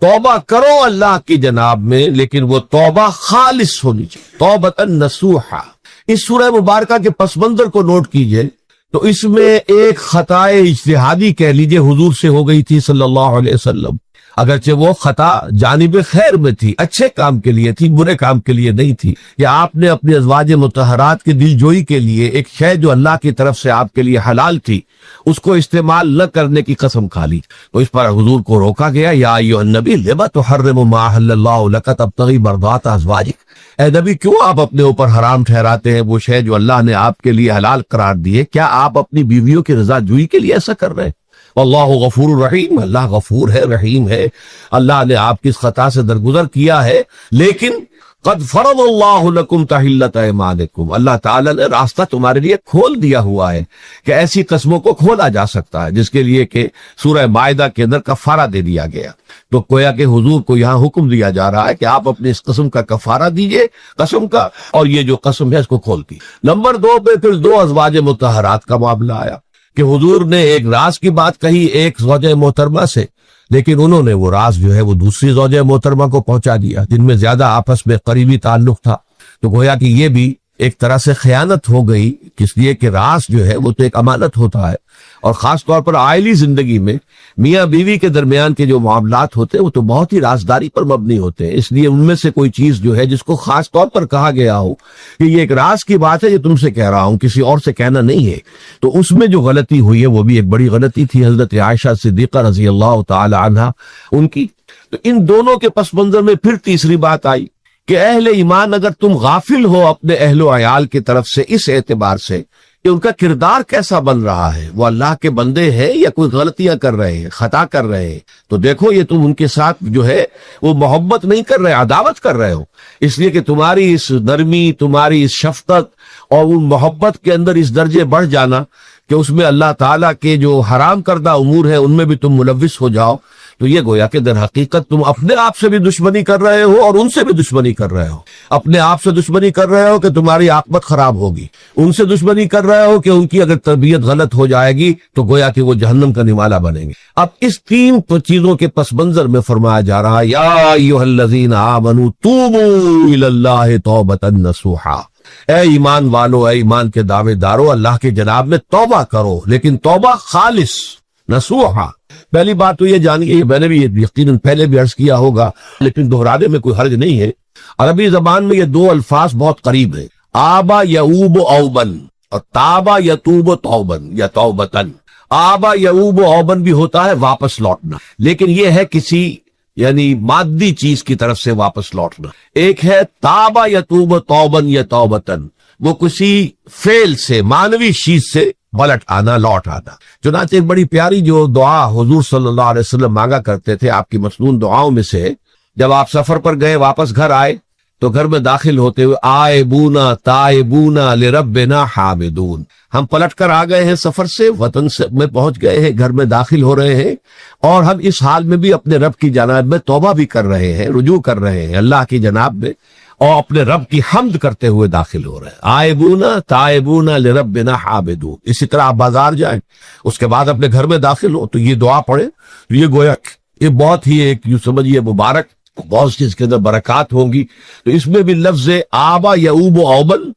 توبہ کرو اللہ کی جناب میں، لیکن وہ توبہ خالص ہونی چاہیے، توبۃ نصوحا۔ اس سورہ مبارکہ کے پس منظر کو نوٹ کیجئے تو اس میں ایک خطائے اجتہادی کہہ لیجئے حضور سے ہو گئی تھی صلی اللہ علیہ وسلم، اگرچہ وہ خطا جانب خیر میں تھی، اچھے کام کے لیے تھی، برے کام کے لیے نہیں تھی، یا آپ نے اپنی ازواج مطہرات کی دل جوئی کے لیے ایک شے جو اللہ کی طرف سے آپ کے لیے حلال تھی اس کو استعمال نہ کرنے کی قسم کھا لی، تو اس پر حضور کو روکا گیا، یا ایھا النبی لما تحرم ما احل اللہ لک تبتغی مرضات ازواجک، اے نبی کیوں آپ اپنے اوپر حرام ٹھہراتے ہیں وہ شے جو اللہ نے آپ کے لیے حلال قرار دی ہے؟ کیا آپ اپنی بیویوں کی رضا جوئی کے لیے ایسا کر رہے ہیں؟ اللہ غفور الرحیم، اللہ غفور ہے، رحیم ہے، اللہ نے آپ کی اس خطا سے درگزر کیا ہے، لیکن قد فرض اللہ لکم تحلۃ ایمانکم، اللہ تعالیٰ نے راستہ تمہارے لیے کھول دیا ہوا ہے کہ ایسی قسموں کو کھولا جا سکتا ہے جس کے لیے کہ سورہ مائدہ کے اندر کفارہ دے دیا گیا۔ تو گویا کہ حضور کو یہاں حکم دیا جا رہا ہے کہ آپ اپنے اس قسم کا کفارہ دیجئے، قسم کا، اور یہ جو قسم ہے اس کو کھول دی۔ نمبر 2 پہ پھر 2 ازواج مطہرات کا معاملہ آیا کہ حضور نے ایک راز کی بات کہی ایک زوجہ محترمہ سے، لیکن انہوں نے وہ راز جو ہے وہ دوسری زوجہ محترمہ کو پہنچا دیا جن میں زیادہ آپس میں قریبی تعلق تھا۔ تو گویا کہ یہ بھی ایک طرح سے خیانت ہو گئی، اس لیے کہ راز جو ہے وہ تو ایک امانت ہوتا ہے، اور خاص طور پر عائلی زندگی میں میاں بیوی کے درمیان کے جو معاملات ہوتے ہیں وہ تو بہت ہی رازداری پر مبنی ہوتے ہیں، اس لیے ان میں سے کوئی چیز جو ہے جس کو خاص طور پر کہا گیا ہو کہ یہ ایک راز کی بات ہے، یہ تم سے کہہ رہا ہوں، کسی اور سے کہنا نہیں ہے، تو اس میں جو غلطی ہوئی ہے وہ بھی ایک بڑی غلطی تھی حضرت عائشہ صدیقہ رضی اللہ تعالی عنہا ان کی۔ تو ان دونوں کے پس منظر میں پھر تیسری بات آئی کہ اہل ایمان اگر تم غافل ہو اپنے اہل و عیال کی طرف سے اس اعتبار سے کہ ان کا کردار کیسا بن رہا ہے، وہ اللہ کے بندے ہیں یا کوئی غلطیاں کر رہے ہیں، خطا کر رہے ہیں، تو دیکھو یہ تم ان کے ساتھ جو ہے وہ محبت نہیں کر رہے، عداوت کر رہے ہو، اس لیے کہ تمہاری اس نرمی، تمہاری اس شفقت اور ان محبت کے اندر اس درجے بڑھ جانا کہ اس میں اللہ تعالیٰ کے جو حرام کردہ امور ہیں ان میں بھی تم ملوث ہو جاؤ، تو یہ گویا کہ در حقیقت تم اپنے آپ سے بھی دشمنی کر رہے ہو اور ان سے بھی دشمنی کر رہے ہو۔ اپنے آپ سے دشمنی کر رہے ہو کہ تمہاری عاقبت خراب ہوگی، ان سے دشمنی کر رہے ہو کہ ان کی اگر تربیت غلط ہو جائے گی تو گویا کہ وہ جہنم کا نوالا بنیں گے۔ اب اس 3 چیزوں کے پس منظر میں فرمایا جا رہا ہے یا ایھا الذین آمنوا توبوا الی اللہ توبۃ نصوحا، اے ایمان والو، اے ایمان کے دعوے دارو، اللہ کے جناب میں توبہ کرو، لیکن توبہ خالص نصوحا۔ پہلی بات تو یہ جانیے، میں نے بھی یقیناً پہلے بھی عرض کیا ہوگا لیکن دہرانے میں کوئی حرج نہیں ہے، عربی زبان میں یہ 2 الفاظ بہت قریب ہیں، آبا یعوب اوبن اور تابا یتوب توبن یا توبتن۔ آبا یعوب اوبن بھی ہوتا ہے واپس لوٹنا، لیکن یہ ہے کسی یعنی مادی چیز کی طرف سے واپس لوٹنا۔ ایک ہے تابا یتوب توبن یا توبتن، وہ کسی فعل سے، مانوی چیز سے پلٹ آنا، لوٹ آنا۔ چنانچہ ایک بڑی پیاری جو دعا حضور صلی اللہ علیہ وسلم مانگا کرتے تھے، آپ کی مسنون دعاؤں میں سے، جب آپ سفر پر گئے واپس گھر آئے تو گھر میں داخل ہوتے ہوئے آئبونا تائبونا لربنا حامدون، ہم پلٹ کر آ گئے ہیں سفر سے، وطن سے میں پہنچ گئے ہیں، گھر میں داخل ہو رہے ہیں، اور ہم اس حال میں بھی اپنے رب کی جناب میں توبہ بھی کر رہے ہیں، رجوع کر رہے ہیں اللہ کی جناب میں، اور اپنے رب کی حمد کرتے ہوئے داخل ہو رہے ہیں۔ آئبونا تائبونا لربنا حامدون۔ اسی طرح آپ بازار جائیں، اس کے بعد اپنے گھر میں داخل ہو تو یہ دعا پڑھیں، تو یہ گویا یہ بہت ہی ایک یوں سمجھیے مبارک، بہت سی اس کے اندر برکات ہوں گی۔ تو اس میں بھی لفظ آبا یعوب اوبن،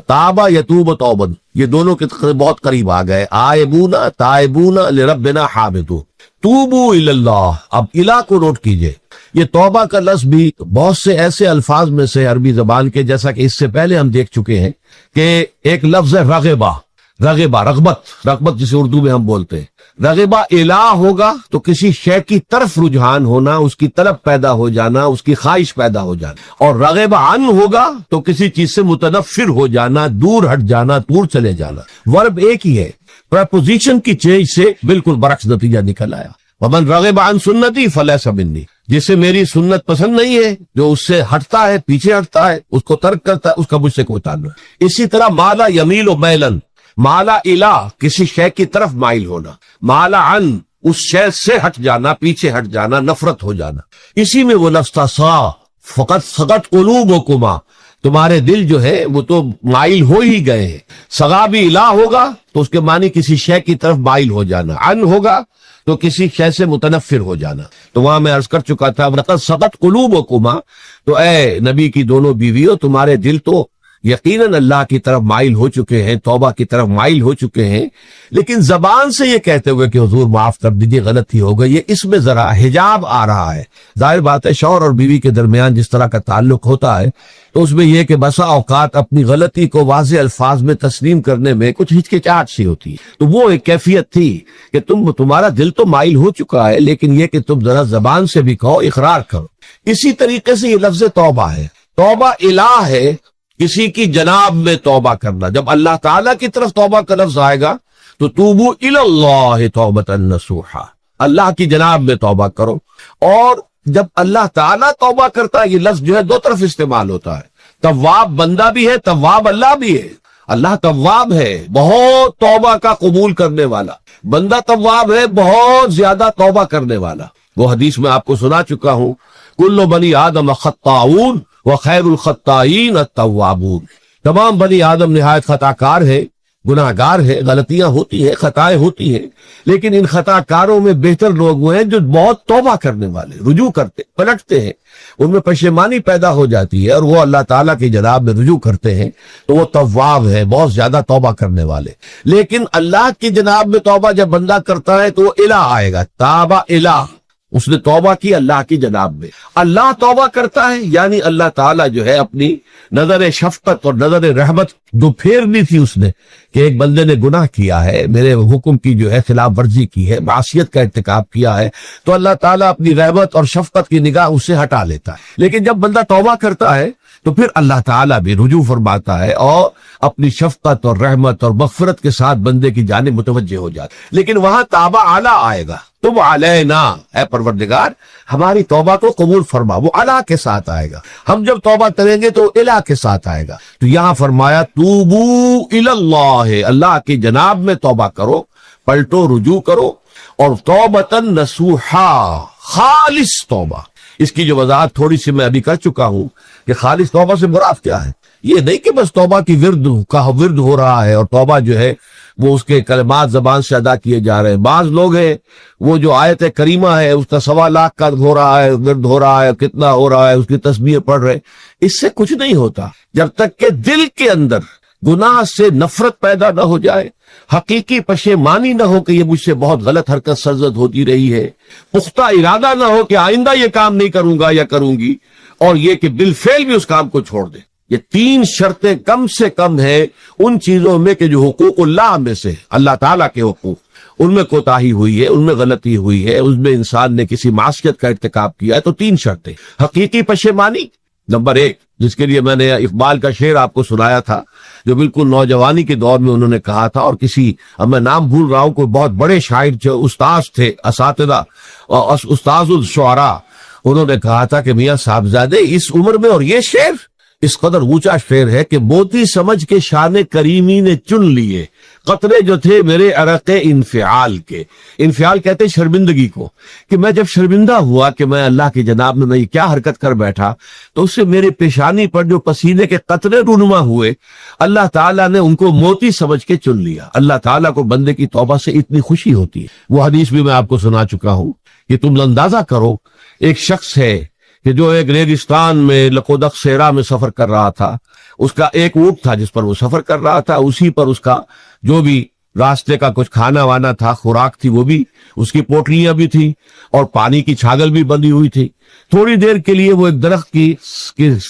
تابا یتوب توبن، یہ دونوں کے بہت قریب آ گئے، آئبونا تائبونا لربنا حامدون۔ توبو الی اللہ، اب الہ کو نوٹ کیجئے، یہ توبہ کا لفظ بھی بہت سے ایسے الفاظ میں سے عربی زبان کے، جیسا کہ اس سے پہلے ہم دیکھ چکے ہیں کہ ایک لفظ ہے رغبہ، رغبہ رغبت جسے اردو میں ہم بولتے ہیں، رغبہ الہ ہوگا تو کسی شے کی طرف رجحان ہونا، اس کی طلب پیدا ہو جانا، اس کی خواہش پیدا ہو جانا، اور رغبہ عن ہوگا تو کسی چیز سے متنفر ہو جانا، دور ہٹ جانا، دور چلے جانا۔ ورب ایک ہی ہے، پریپوزیشن کی چینج سے بالکل برعکس نتیجہ نکل آیا۔ ومن رغب عن سنتی فلیس منی، جسے میری سنت پسند نہیں ہے، جو اس سے ہٹتا ہے، پیچھے ہٹتا ہے، اس کو ترک کرتا ہے، اس کا مجھ سے کوئی تعلق نہیں۔ اسی طرح مالا یمیل و میلن، مالا الہ کسی شے کی طرف مائل ہونا، مالا عن اس شے سے ہٹ جانا، پیچھے ہٹ جانا، نفرت ہو جانا۔ اسی میں وہ لفظ تھا سا فقط سقط قلوبکما، تمہارے دل جو ہے وہ تو مائل ہو ہی گئے ہیں۔ سغا بھی الہ ہوگا تو اس کے معنی کسی شے کی طرف مائل ہو جانا، عن ہوگا تو کسی شے سے متنفر ہو جانا۔ تو وہاں میں عرض کر چکا تھا لقد سقط قلوبکما، تو اے نبی کی دونوں بیویوں، تمہارے دل تو یقیناً اللہ کی طرف مائل ہو چکے ہیں، توبہ کی طرف مائل ہو چکے ہیں، لیکن زبان سے یہ کہتے ہوئے کہ حضور معاف کر دیجیے غلطی ہو گئی، اس میں ذرا حجاب آ رہا ہے۔ ظاہر بات ہے شوہر اور بیوی کے درمیان جس طرح کا تعلق ہوتا ہے تو اس میں یہ کہ بسا اوقات اپنی غلطی کو واضح الفاظ میں تسلیم کرنے میں کچھ ہچکچاہٹ سی ہوتی ہے، تو وہ ایک کیفیت تھی کہ تمہارا دل تو مائل ہو چکا ہے، لیکن یہ کہ تم ذرا زبان سے بھی کہو، اقرار کرو۔ اسی طریقے سے یہ لفظ توبہ ہے، توبہ الہ ہے کسی کی جناب میں توبہ کرنا. جب اللہ تعالیٰ کی طرف توبہ کا لفظ آئے گا تو توبو الی اللہ توبۃ نصوحا، اللہ کی جناب میں توبہ کرو. اور جب اللہ تعالیٰ توبہ کرتا ہے، یہ لفظ جو ہے دو طرف استعمال ہوتا ہے. تواب بندہ بھی ہے، تواب اللہ بھی ہے. اللہ تواب ہے، بہت توبہ کا قبول کرنے والا. بندہ تواب ہے، بہت زیادہ توبہ کرنے والا. وہ حدیث میں آپ کو سنا چکا ہوں، کل بنی آدم خطاؤن وخیر الخطائین التوابون. تمام بنی آدم نہایت خطا کار ہے، گناہ گار ہے، غلطیاں ہوتی ہیں، خطائیں ہوتی ہیں، لیکن ان خطا کاروں میں بہتر لوگ وہ ہیں جو بہت توبہ کرنے والے، رجوع کرتے، پلٹتے ہیں، ان میں پشیمانی پیدا ہو جاتی ہے اور وہ اللہ تعالیٰ کی جناب میں رجوع کرتے ہیں تو وہ تواب ہے، بہت زیادہ توبہ کرنے والے. لیکن اللہ کی جناب میں توبہ جب بندہ کرتا ہے تو وہ الہ آئے گا، تابہ الہ، اس نے توبہ کی اللہ کی جناب میں. اللہ توبہ کرتا ہے یعنی اللہ تعالیٰ جو ہے اپنی نظر شفقت اور نظر رحمت جو پھیرنی تھی اس نے کہ ایک بندے نے گناہ کیا ہے، میرے حکم کی جو ہے خلاف ورزی کی ہے، معصیت کا ارتکاب کیا ہے، تو اللہ تعالیٰ اپنی رحمت اور شفقت کی نگاہ اس سے ہٹا لیتا ہے. لیکن جب بندہ توبہ کرتا ہے تو پھر اللہ تعالیٰ بھی رجوع فرماتا ہے اور اپنی شفقت اور رحمت اور مغفرت کے ساتھ بندے کی جانب متوجہ ہو جاتا ہے. لیکن وہاں تابہ اعلیٰ آئے گا، تم علینا، اے پروردگار ہماری توبہ کو قبول فرما، وہ اللہ کے ساتھ آئے گا. ہم جب توبہ کریں گے تو الہ کے ساتھ آئے گا. تو یہاں فرمایا توبو الی اللہ، اللہ کی جناب میں توبہ کرو، پلٹو، رجوع کرو، اور توبۃ نصوحا، خالص توبہ. اس کی جو وضاحت تھوڑی سی میں ابھی کر چکا ہوں کہ خالص توبہ سے مراد کیا ہے. یہ نہیں کہ بس توبہ کی ورد ہو رہا ہے اور توبہ جو ہے وہ اس کے کلمات زبان سے ادا کیے جا رہے ہیں. بعض لوگ ہیں وہ جو آیت کریمہ ہے اس کا 1.25 لاکھ کا ہو رہا ہے، ورد ہو رہا ہے، کتنا ہو رہا ہے، اس کی تسبیح پڑھ رہے. اس سے کچھ نہیں ہوتا جب تک کہ دل کے اندر گناہ سے نفرت پیدا نہ ہو جائے، حقیقی پشیمانی نہ ہو کہ یہ مجھ سے بہت غلط حرکت سرزد ہوتی رہی ہے، پختہ ارادہ نہ ہو کہ آئندہ یہ کام نہیں کروں گا یا کروں گی، اور یہ کہ بالفعل بھی اس کام کو چھوڑ دے. یہ 3 شرطیں کم سے کم ہے ان چیزوں میں کہ جو حقوق اللہ میں سے، اللہ تعالیٰ کے حقوق، ان میں کوتاہی ہوئی ہے، ان میں غلطی ہوئی ہے، اس میں انسان نے کسی معصیت کا ارتکاب کیا ہے. تو 3 شرطیں: حقیقی پشیمانی نمبر 1، جس کے لیے میں نے اقبال کا شعر آپ کو سنایا تھا جو بالکل نوجوانی کے دور میں انہوں نے کہا تھا، اور کسی، اب میں نام بھول رہا ہوں، کوئی بہت بڑے شاعر جو استاذ تھے، اساتذہ، استاذ الشعراء، انہوں نے کہا تھا کہ میاں صاحبزادے اس عمر میں، اور یہ شعر اس قدر اونچا شعر ہے کہ موتی سمجھ کے شان کریمی نے چن لیے قطرے جو تھے میرے عرق انفعال کے. انفعال کہتے ہیں شرمندگی کو، کہ میں جب شرمندہ ہوا کہ میں اللہ کی جناب میں یہ کیا حرکت کر بیٹھا، تو اس سے میرے پیشانی پر جو پسینے کے قطرے رونما ہوئے، اللہ تعالیٰ نے ان کو موتی سمجھ کے چن لیا. اللہ تعالیٰ کو بندے کی توبہ سے اتنی خوشی ہوتی ہے. وہ حدیث بھی میں آپ کو سنا چکا ہوں کہ تم اندازہ کرو، ایک شخص ہے کہ جو ایک ریگستان میں لقودق صحرا میں سفر کر رہا تھا، اس کا ایک اونٹ تھا جس پر وہ سفر کر رہا تھا، اسی پر اس کا جو بھی راستے کا کچھ کھانا وانا تھا، خوراک تھی، وہ بھی اس کی پوٹلیاں بھی تھی اور پانی کی چھاگل بھی بندھی ہوئی تھی. تھوڑی دیر کے لیے وہ ایک درخت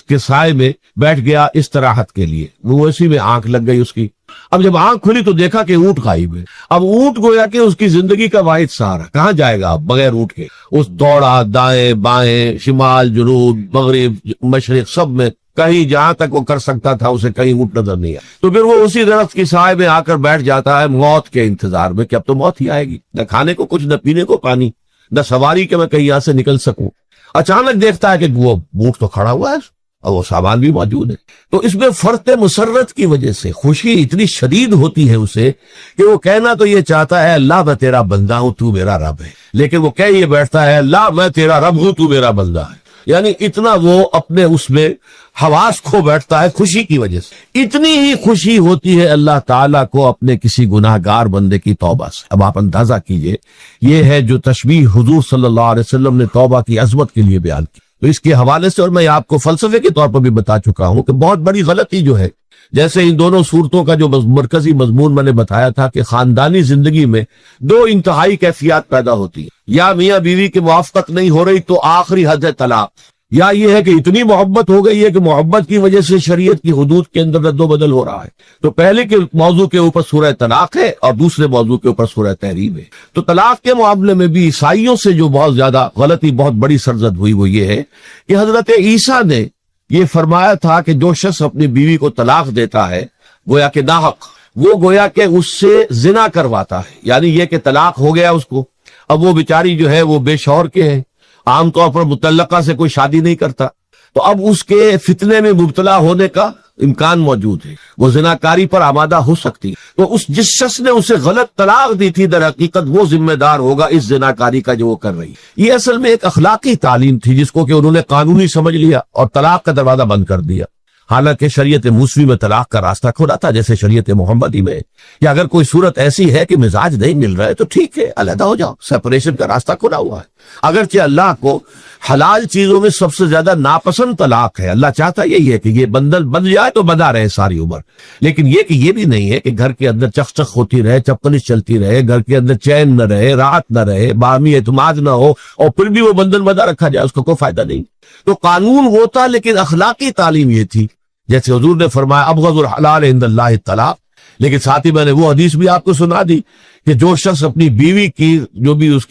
کے سائے میں بیٹھ گیا استراحت کے لیے. وہ اسی میں آنکھ لگ گئی اس کی. اب جب آنکھ کھلی تو دیکھا کہ اونٹ غائب ہے. اب اونٹ گویا کہ اس کی زندگی کا واحد سہارا، کہاں جائے گا بغیر اونٹ کے؟ اس دوڑا دائیں بائیں، شمال جنوب مغرب مشرق، سب میں کہیں جہاں تک وہ کر سکتا تھا اسے کہیں اونٹ نظر نہیں آیا. تو پھر وہ اسی درخت کی سائے میں آ کر بیٹھ جاتا ہے موت کے انتظار میں کہ اب تو موت ہی آئے گی، نہ کھانے کو کچھ، نہ پینے کو پانی، نہ سواری کہ میں کہیں یہاں سے نکل سکوں. اچانک دیکھتا ہے کہ وہ اونٹ تو کھڑا ہوا ہے اور وہ سامان بھی موجود ہے. تو اس میں فرط مسرت کی وجہ سے خوشی اتنی شدید ہوتی ہے اسے کہ وہ کہنا تو یہ چاہتا ہے اللہ میں تیرا بندہ ہوں تو میرا رب ہے، لیکن وہ کہہ یہ بیٹھتا ہے اللہ میں تیرا رب ہوں تو میرا بندہ ہے. یعنی اتنا وہ اپنے اس میں حواس کھو بیٹھتا ہے خوشی کی وجہ سے. اتنی ہی خوشی ہوتی ہے اللہ تعالیٰ کو اپنے کسی گناہ گار بندے کی توبہ سے. اب آپ اندازہ کیجئے، یہ ہے جو تشبیہ حضور صلی اللہ علیہ وسلم نے توبہ کی عظمت کے لیے بیان کی. تو اس کے حوالے سے، اور میں آپ کو فلسفے کے طور پر بھی بتا چکا ہوں کہ بہت بڑی غلطی جو ہے، جیسے ان دونوں صورتوں کا جو مرکزی مضمون میں نے بتایا تھا کہ خاندانی زندگی میں 2 انتہائی کیفیات پیدا ہوتی ہیں، یا میاں بیوی کی موافقت نہیں ہو رہی تو آخری حد ہے طلاق، یا یہ ہے کہ اتنی محبت ہو گئی ہے کہ محبت کی وجہ سے شریعت کی حدود کے اندر رد و بدل ہو رہا ہے. تو پہلے کے موضوع کے اوپر سورہ طلاق ہے اور دوسرے موضوع کے اوپر سورہ تحریم ہے. تو طلاق کے معاملے میں بھی عیسائیوں سے جو بہت زیادہ غلطی، بہت بڑی سرزد ہوئی، وہ یہ ہے کہ حضرت عیسیٰ نے یہ فرمایا تھا کہ جو شخص اپنی بیوی کو طلاق دیتا ہے گویا کہ ناحق، وہ گویا کہ اس سے زنا کرواتا ہے، یعنی یہ کہ طلاق ہو گیا اس کو، اب وہ بیچاری جو ہے وہ بے شوہر کے ہے، عام طور پر متعلقہ سے کوئی شادی نہیں کرتا، تو اب اس کے فتنے میں مبتلا ہونے کا امکان موجود ہے، وہ زناکاری پر آمادہ ہو سکتی ہے، تو جس شخص نے اسے غلط طلاق دی تھی در حقیقت وہ ذمہ دار ہوگا اس زناکاری کا جو وہ کر رہی ہے۔ یہ اصل میں ایک اخلاقی تعلیم تھی جس کو کہ انہوں نے قانونی سمجھ لیا اور طلاق کا دروازہ بند کر دیا، حالانکہ شریعت موسوی میں طلاق کا راستہ کھولا تھا جیسے شریعت محمدی میں، یا اگر کوئی صورت ایسی ہے کہ مزاج نہیں مل رہا ہے تو ٹھیک ہے، علیحدہ ہو جاؤ، سیپریشن کا راستہ کھولا ہوا ہے۔ اگرچہ اللہ کو حلال چیزوں میں سب سے زیادہ ناپسند طلاق ہے، اللہ چاہتا یہی ہے کہ یہ بندل بن جائے تو بندہ رہے ساری عمر، لیکن یہ کہ یہ بھی نہیں ہے کہ گھر کے اندر چخ چخ ہوتی رہے، چپکلش چلتی رہے، گھر کے اندر چین نہ رہے، راحت نہ رہے، باہمی اعتماد نہ ہو اور پھر بھی وہ بندل بندہ رکھا جائے، اس کو کوئی فائدہ نہیں۔ تو قانون وہ تھا، لیکن اخلاقی تعلیم یہ تھی، جیسے حضور نے فرمایا ابغض الحلال عند اللہ الطلاق، لیکن ساتھ ہی میں نے وہ حدیث بھی آپ کو سنا دی کہ جو شخص اپنی بیوی کی جو بھی اس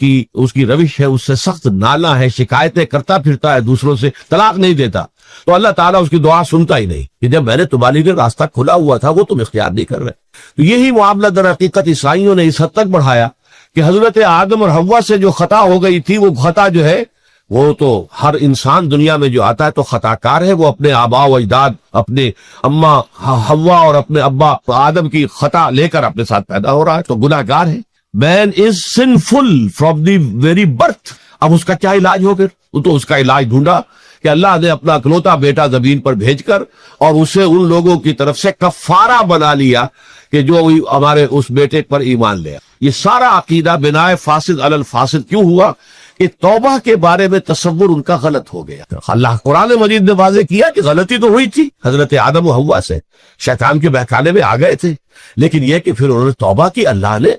کی روش ہے اس سے سخت نالا ہے، شکایتیں کرتا پھرتا ہے دوسروں سے، طلاق نہیں دیتا، تو اللہ تعالیٰ اس کی دعا سنتا ہی نہیں کہ جب میں نے تمہارے لیے راستہ کھلا ہوا تھا وہ تم اختیار نہیں کر رہے۔ تو یہی معاملہ در حقیقت عیسائیوں نے اس حد تک بڑھایا کہ حضرت آدم اور حوا سے جو خطا ہو گئی تھی، وہ خطا جو ہے وہ تو ہر انسان دنیا میں جو آتا ہے تو خطا کار ہے، وہ اپنے آباء و اجداد، اپنے اماں حوا اور اپنے ابا آدم کی خطا لے کر اپنے ساتھ پیدا ہو رہا ہے، تو گناہ گار ہے۔ Man is sinful from the very birth. اب اس کا کیا علاج ہو؟ پھر تو اس کا علاج ڈھونڈا کہ اللہ نے اپنا اکلوتا بیٹا زمین پر بھیج کر اور اسے ان لوگوں کی طرف سے کفارہ بنا لیا کہ جو ہمارے اس بیٹے پر ایمان لیا۔ یہ سارا عقیدہ بنائے فاسد علی الفاسد کیوں ہوا؟ کہ توبہ کے بارے میں تصور ان کا غلط ہو گیا۔ اللہ قرآن مجید نے واضح کیا کہ غلطی تو ہوئی تھی حضرت آدم و حوا سے، شیطان کے بہکانے میں آ گئے تھے، لیکن یہ کہ پھر انہوں نے توبہ کی، اللہ نے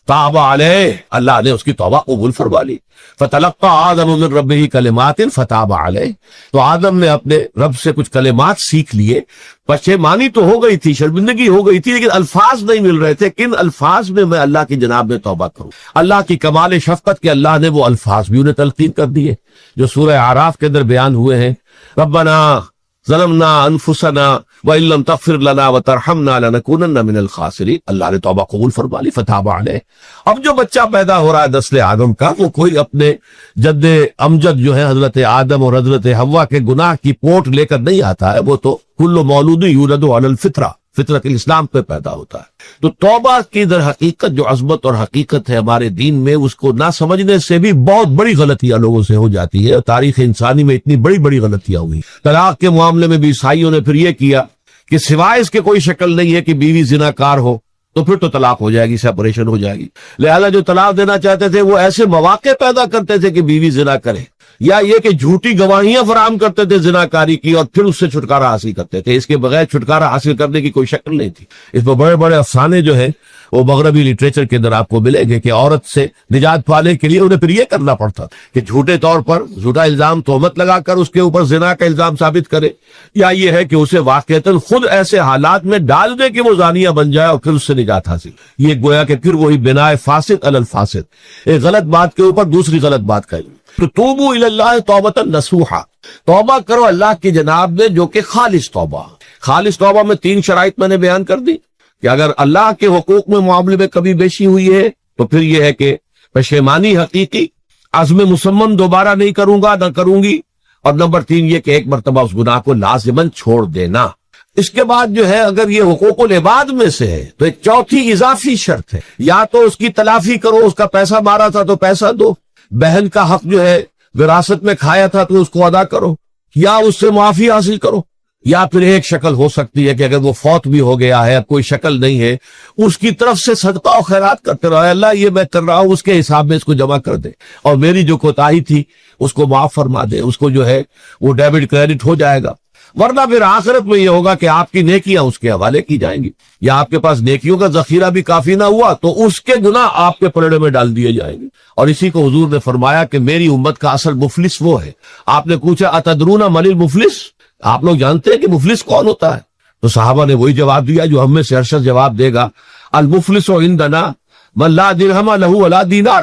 تاب علیہ، اللہ نے اس کی توبہ قبول فرما لی۔ فتلقى آدم من ربہ کلمات فتاب علیہ، تو آدم نے اپنے رب سے کچھ کلمات سیکھ لیے، پشیمانی تو ہو گئی تھی، شرمندگی ہو گئی تھی، لیکن الفاظ نہیں مل رہے تھے، کن الفاظ میں اللہ کی جناب میں توبہ کروں۔ اللہ کی کمال شفقت کے اللہ نے وہ الفاظ بھی انہیں تلقین کر دیے جو سورہ اعراف کے اندر بیان ہوئے ہیں، ربنا ظلمنا انفسنا وان لم تغفر لنا وترحمنا لنكونن من الخاسرین، اللہ نے توبہ قبول فرما لی، فتاب علیہ۔ اب جو بچہ پیدا ہو رہا ہے نسل آدم کا، وہ کوئی اپنے جد امجد جو ہے حضرت آدم اور حضرت حوا کے گناہ کی پوٹ لے کر نہیں آتا ہے، وہ تو کل مولود یولد علی الفطرہ، فطرت الاسلام پہ پیدا ہوتا ہے۔ تو توبہ کی در حقیقت جو عظمت اور حقیقت ہے ہمارے دین میں، اس کو نہ سمجھنے سے بھی بہت بڑی غلطیاں لوگوں سے ہو جاتی ہے، اور تاریخ انسانی میں اتنی بڑی بڑی غلطیاں ہوئی۔ طلاق کے معاملے میں بھی عیسائیوں نے پھر یہ کیا کہ سوائے اس کے کوئی شکل نہیں ہے کہ بیوی زناکار ہو تو پھر تو طلاق ہو جائے گی، سیپریشن ہو جائے گی، لہذا جو طلاق دینا چاہتے تھے وہ ایسے مواقع پیدا کرتے تھے کہ بیوی زنا کرے، یا یہ کہ جھوٹی گواہیاں فراہم کرتے تھے زناکاری کی اور پھر اس سے چھٹکارا حاصل کرتے تھے۔ اس کے بغیر چھٹکارا حاصل کرنے کی کوئی شکل نہیں تھی۔ اس میں بڑے بڑے افسانے جو ہیں وہ مغربی لٹریچر کے اندر آپ کو ملیں گے کہ عورت سے نجات پانے کے لیے انہیں پھر یہ کرنا پڑتا کہ جھوٹے طور پر جھوٹا الزام تہمت لگا کر اس کے اوپر زنا کا الزام ثابت کرے، یا یہ ہے کہ اسے واقعتاً خود ایسے حالات میں ڈال دے کہ وہ زانیہ بن جائے اور پھر اس سے نجات حاصل۔ یہ گویا کہ پھر وہی بنائے فاسد علی الفاسد، ایک غلط بات کے اوپر دوسری غلط بات کا۔ تو توبوا الی اللہ توبۃ نصوحا، توبہ کرو اللہ کی جناب میں جو کہ خالص توبہ۔ خالص توبہ میں 3 شرائط میں نے بیان کر دی کہ اگر اللہ کے حقوق میں معاملے میں کبھی بیشی ہوئی ہے تو پھر یہ ہے کہ پشیمانی حقیقی، عزم مصمم دوبارہ نہیں کروں گا، نہ کروں گی، اور نمبر 3 یہ کہ ایک مرتبہ اس گناہ کو لازماً چھوڑ دینا۔ اس کے بعد جو ہے اگر یہ حقوق العباد میں سے ہے تو ایک چوتھی اضافی شرط ہے، یا تو اس کی تلافی کرو، اس کا پیسہ مارا تھا تو پیسہ دو، بہن کا حق جو ہے وراثت میں کھایا تھا تو اس کو ادا کرو، یا اس سے معافی حاصل کرو، یا پھر ایک شکل ہو سکتی ہے کہ اگر وہ فوت بھی ہو گیا ہے، کوئی شکل نہیں ہے، اس کی طرف سے صدقہ و خیرات کرتے رہو، اللہ یہ میں کر رہا ہوں، اس کے حساب میں اس کو جمع کر دے، اور میری جو کوتاہی تھی اس کو معاف فرما دے، اس کو جو ہے وہ ڈیبٹ کریڈٹ ہو جائے گا۔ ورنہ پھر آخرت میں یہ ہوگا کہ آپ کی نیکیاں اس کے حوالے کی جائیں گی، یا آپ کے پاس نیکیوں کا ذخیرہ بھی کافی نہ ہوا تو اس کے گناہ آپ کے پلڑے میں ڈال دیے جائیں گے۔ اور اسی کو حضور نے فرمایا کہ میری امت کا اصل مفلس وہ ہے۔ آپ نے پوچھا اتدرون من المفلس، آپ لوگ جانتے ہیں کہ مفلس کون ہوتا ہے؟ تو صحابہ نے وہی جواب دیا جو ہم میں سے ارشد جواب دے گا، المفلس عندنا من لا درہم لہ ولا دینار،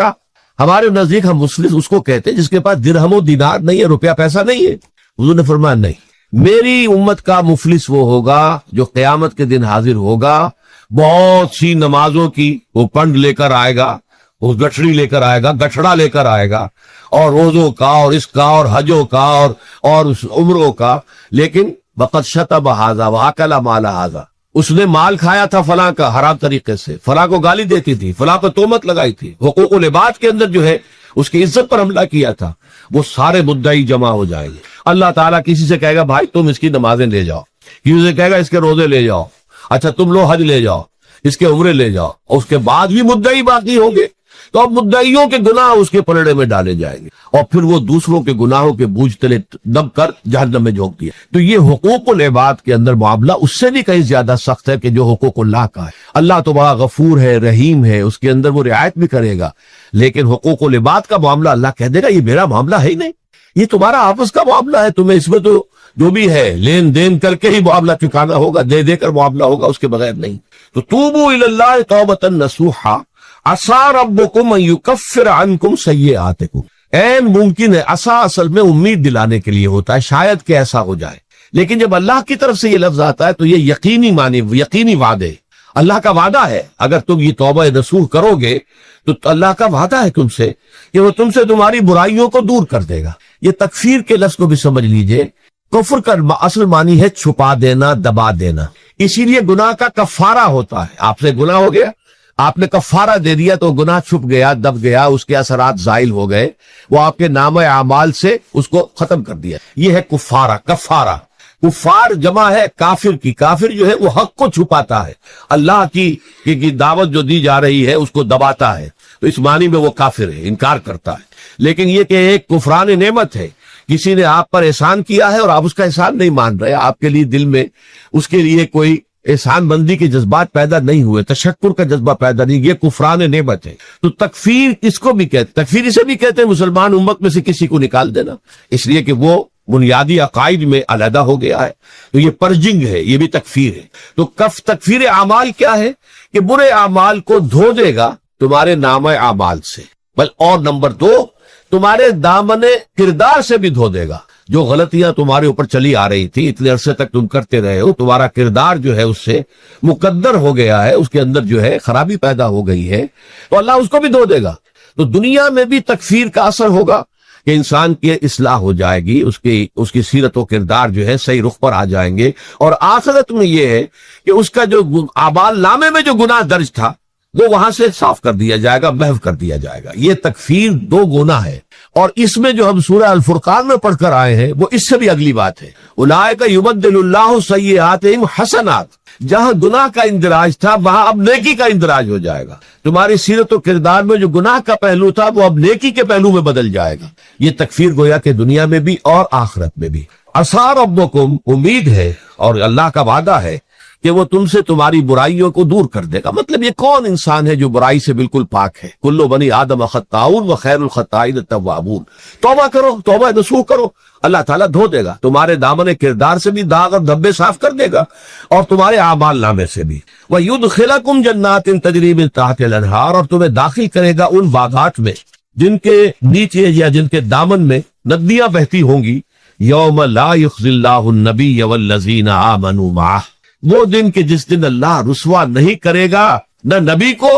ہمارے نزدیک ہم مفلس اس کو کہتے ہیں جس کے پاس درہم و دینار نہیں ہے، روپیہ پیسہ نہیں ہے۔ حضور نے فرمایا نہیں، میری امت کا مفلس وہ ہوگا جو قیامت کے دن حاضر ہوگا، بہت سی نمازوں کی وہ پنڈ لے کر آئے گا، وہ گٹھڑی لے کر آئے گا، گٹھڑا لے کر آئے گا، اور روزوں کا اور اس کا اور حجوں کا اور اس عمروں کا، لیکن وقت شتم ھذا واکل مال ھذا، اس نے مال کھایا تھا فلاں کا حرام طریقے سے، فلاں کو گالی دیتی تھی، فلاں کو تہمت لگائی تھی، حقوق العباد کے اندر جو ہے اس کی عزت پر حملہ کیا تھا، وہ سارے مدعی جمع ہو جائیں گے۔ اللہ تعالیٰ کسی سے کہے گا بھائی تم اس کی نمازیں لے جاؤ، کسی سے کہے گا اس کے روزے لے جاؤ، اچھا تم لو حج لے جاؤ، اس کے عمرے لے جاؤ، اور اس کے بعد بھی مدعی باقی ہوں گے، تو اب مدعیوں کے گناہ اس کے پلڑے میں ڈالے جائیں گے، اور پھر وہ دوسروں کے گناہوں کے بوجھ تلے دب کر جہنم میں جھونک دیا۔ تو یہ حقوق العباد کے اندر معاملہ اس سے بھی کہیں زیادہ سخت ہے کہ جو حقوق اللہ کا ہے۔ اللہ تو بڑا غفور ہے، رحیم ہے، اس کے اندر وہ رعایت بھی کرے گا، لیکن حقوق العباد کا معاملہ اللہ کہہ دے گا یہ میرا معاملہ ہے ہی نہیں، یہ تمہارا آپس کا معاملہ ہے، تمہیں اس میں تو جو بھی ہے لین دین کر کے ہی معاملہ چکانا ہوگا، دے دے کر معاملہ ہوگا، اس کے بغیر نہیں۔ تو توبوا الی اللہ توبۃ نصوحا عسى ربکم ان یکفر عنکم سیئاتکم، این ممکن ہے، عسى اصل میں امید دلانے کے لیے ہوتا ہے، شاید کہ ایسا ہو جائے، لیکن جب اللہ کی طرف سے یہ لفظ آتا ہے تو یہ یقینی معنی، یقینی وعدے، اللہ کا وعدہ ہے، اگر تم یہ توبہ نصوح کرو گے تو اللہ کا وعدہ ہے تم سے کہ وہ تم سے تمہاری برائیوں کو دور کر دے گا۔ یہ تکفیر کے لفظ کو بھی سمجھ لیجئے، کفر کا اصل معنی ہے چھپا دینا، دبا دینا، اسی لیے گناہ کا کفارہ ہوتا ہے۔ آپ سے گناہ ہو گیا، آپ نے کفارہ دے دیا تو گناہ چھپ گیا، دب گیا، اس کے اثرات زائل ہو گئے، وہ آپ کے نام اعمال سے اس کو ختم کر دیا، یہ ہے کفارہ، کفارہ۔ کفار جمع ہے کافر کی، کافر جو ہے وہ حق کو چھپاتا ہے، اللہ کی دعوت جو دی جا رہی ہے اس کو دباتا ہے، تو اس معنی میں وہ کافر ہے، انکار کرتا ہے۔ لیکن یہ کہ ایک کفران نعمت ہے، کسی نے آپ پر احسان کیا ہے اور آپ اس کا احسان نہیں مان رہے، آپ کے لیے دل میں اس کے لیے کوئی احسان بندی کے جذبات پیدا نہیں ہوئے، تشکر کا جذبہ پیدا نہیں، یہ کفران نعمت ہے۔ تو تکفیر اس کو بھی کہتے، تکفیر اسے بھی کہتے ہیں مسلمان امت میں سے کسی کو نکال دینا، اس لیے کہ وہ بنیادی عقائد میں علیحدہ ہو گیا ہے، تو یہ پرجنگ ہے، یہ بھی تکفیر ہے۔ تو تکفیر اعمال کیا ہے کہ برے اعمال کو دھو دے گا تمہارے نام اعمال سے، اور نمبر 2 تمہارے دامن کردار سے بھی دھو دے گا، جو غلطیاں تمہارے اوپر چلی آ رہی تھی، اتنے عرصے تک تم کرتے رہے ہو، تمہارا کردار جو ہے اس سے مقدر ہو گیا ہے، اس کے اندر جو ہے خرابی پیدا ہو گئی ہے، تو اللہ اس کو بھی دھو دے گا۔ تو دنیا میں بھی تکفیر کا اثر ہوگا کہ انسان کی اصلاح ہو جائے گی، اس کی سیرت و کردار جو ہے صحیح رخ پر آ جائیں گے، اور آخرت میں یہ ہے کہ اس کا جو اعمال نامے میں جو گناہ درج تھا وہ وہاں سے صاف کر دیا جائے گا، محو کر دیا جائے گا۔ یہ تکفیر 2 گناہ ہے، اور اس میں جو ہم سورہ الفرقان میں پڑھ کر آئے ہیں وہ اس سے بھی اگلی بات ہے، اولئک یبدل اللہ سیئاتہم حسنات، جہاں گناہ کا اندراج تھا وہاں اب نیکی کا اندراج ہو جائے گا، تمہاری سیرت و کردار میں جو گناہ کا پہلو تھا وہ اب نیکی کے پہلو میں بدل جائے گا۔ یہ تکفیر گویا کہ دنیا میں بھی اور آخرت میں بھی۔ عسیٰ ربکم، امید ہے اور اللہ کا وعدہ ہے کہ وہ تم سے تمہاری برائیوں کو دور کر دے گا۔ مطلب یہ کون انسان ہے جو برائی سے بالکل پاک ہے؟ کل بنی آدم خطاؤن و خیر الخطائین التوابون۔ توبہ کرو، توبہ نصوح کرو، اللہ تعالیٰ دھو دے گا، تمہارے دامن کردار سے بھی داغ اور دھبے صاف کر دے گا، اور تمہارے اعمال نامے سے بھی۔ وَيُدْخِلَكُمْ جَنَّاتٍ تَجْرِي مِن تَحْتِهَا الْأَنْهَارُ، اور تمہیں داخل کرے گا ان باغات میں جن کے نیچے یا جن کے دامن میں ندیاں بہتی ہوں گی۔ یوم لا یخزی اللہ النبی والذین آمنوا معہ، وہ دن کہ جس دن اللہ رسوا نہیں کرے گا نہ نبی کو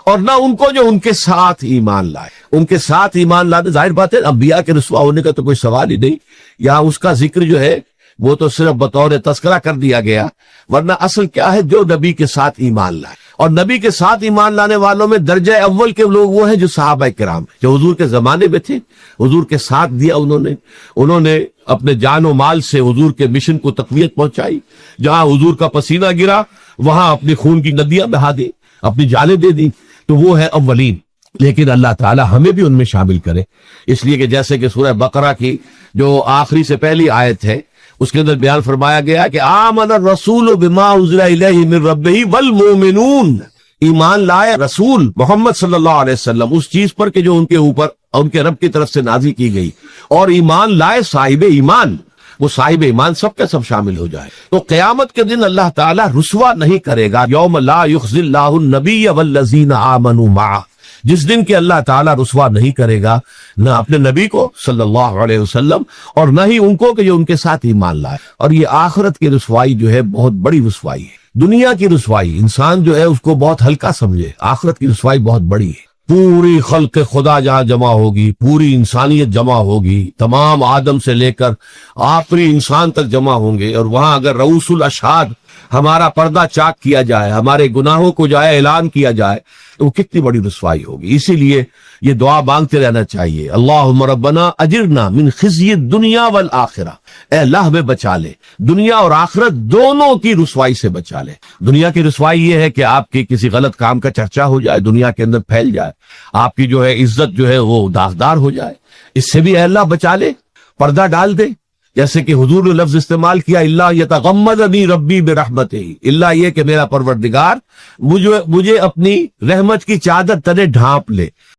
اور نہ ان کو جو ان کے ساتھ ایمان لائے۔ ان کے ساتھ ایمان لانے، ظاہر بات ہے انبیاء کے رسوا ہونے کا تو کوئی سوال ہی نہیں، یہاں اس کا ذکر جو ہے وہ تو صرف بطور تذکرہ کر دیا گیا، ورنہ اصل کیا ہے، جو نبی کے ساتھ ایمان لائے۔ اور نبی کے ساتھ ایمان لانے والوں میں درجہ اول کے لوگ وہ ہیں جو صحابہ کرام جو حضور کے زمانے میں تھے، حضور کے ساتھ دیا انہوں نے اپنے جان و مال سے حضور کے مشن کو تقویت پہنچائی، جہاں حضور کا پسینہ گرا وہاں اپنی خون کی ندیاں بہا دی، اپنی جانیں دے دی، تو وہ ہے اولین۔ لیکن اللہ تعالی ہمیں بھی ان میں شامل کرے، اس لیے کہ جیسے کہ سورہ بقرہ کی جو آخری سے پہلی آیت ہے اس کے اندر بیان فرمایا گیا کہ آمن الرسول بما انزل الیہ من ربہ والمؤمنون، ایمان لائے رسول محمد صلی اللہ علیہ وسلم اس چیز پر کہ جو ان کے اوپر ان کے رب کی طرف سے نازل کی گئی، اور ایمان لائے صاحب ایمان، وہ صاحب ایمان سب کے سب شامل ہو جائے۔ تو قیامت کے دن اللہ تعالیٰ رسوا نہیں کرے گا، یوم لا یخزی اللہ النبی والذین آمنوا معہ، جس دن کہ اللہ تعالیٰ رسوا نہیں کرے گا نہ اپنے نبی کو صلی اللہ علیہ وسلم اور نہ ہی ان کو کہ جو ان کے ساتھ ایمان لائے. اور یہ آخرت کی رسوائی جو ہے بہت بڑی رسوائی ہے. دنیا کی رسوائی انسان جو ہے اس کو بہت ہلکا سمجھے، آخرت کی رسوائی بہت بڑی ہے. پوری خلق خدا جہاں جمع ہوگی، پوری انسانیت جمع ہوگی، تمام آدم سے لے کر آخری انسان تک جمع ہوں گے، اور وہاں اگر رؤوس الاشہاد ہمارا پردہ چاک کیا جائے، ہمارے گناہوں کو جو ہے اعلان کیا جائے، تو وہ کتنی بڑی رسوائی ہوگی. اسی لیے یہ دعا مانگتے رہنا چاہیے، اللہم ربنا اجرنا من خزی الدنیا والآخرہ، اے اللہ ہمیں بچا لے، دنیا اور آخرت دونوں کی رسوائی سے بچا لے. دنیا کی رسوائی یہ ہے کہ آپ کے کسی غلط کام کا چرچا ہو جائے، دنیا کے اندر پھیل جائے، آپ کی جو ہے عزت جو ہے وہ داغدار ہو جائے، اس سے بھی اے اللہ بچا لے، پردہ ڈال دے. جیسے کہ حضور نے لفظ استعمال کیا، اللہ یتغمدنی ربی برحمتہ، اللہ یہ کہ میرا پروردگار مجھے اپنی رحمت کی چادر تلے ڈھانپ لے.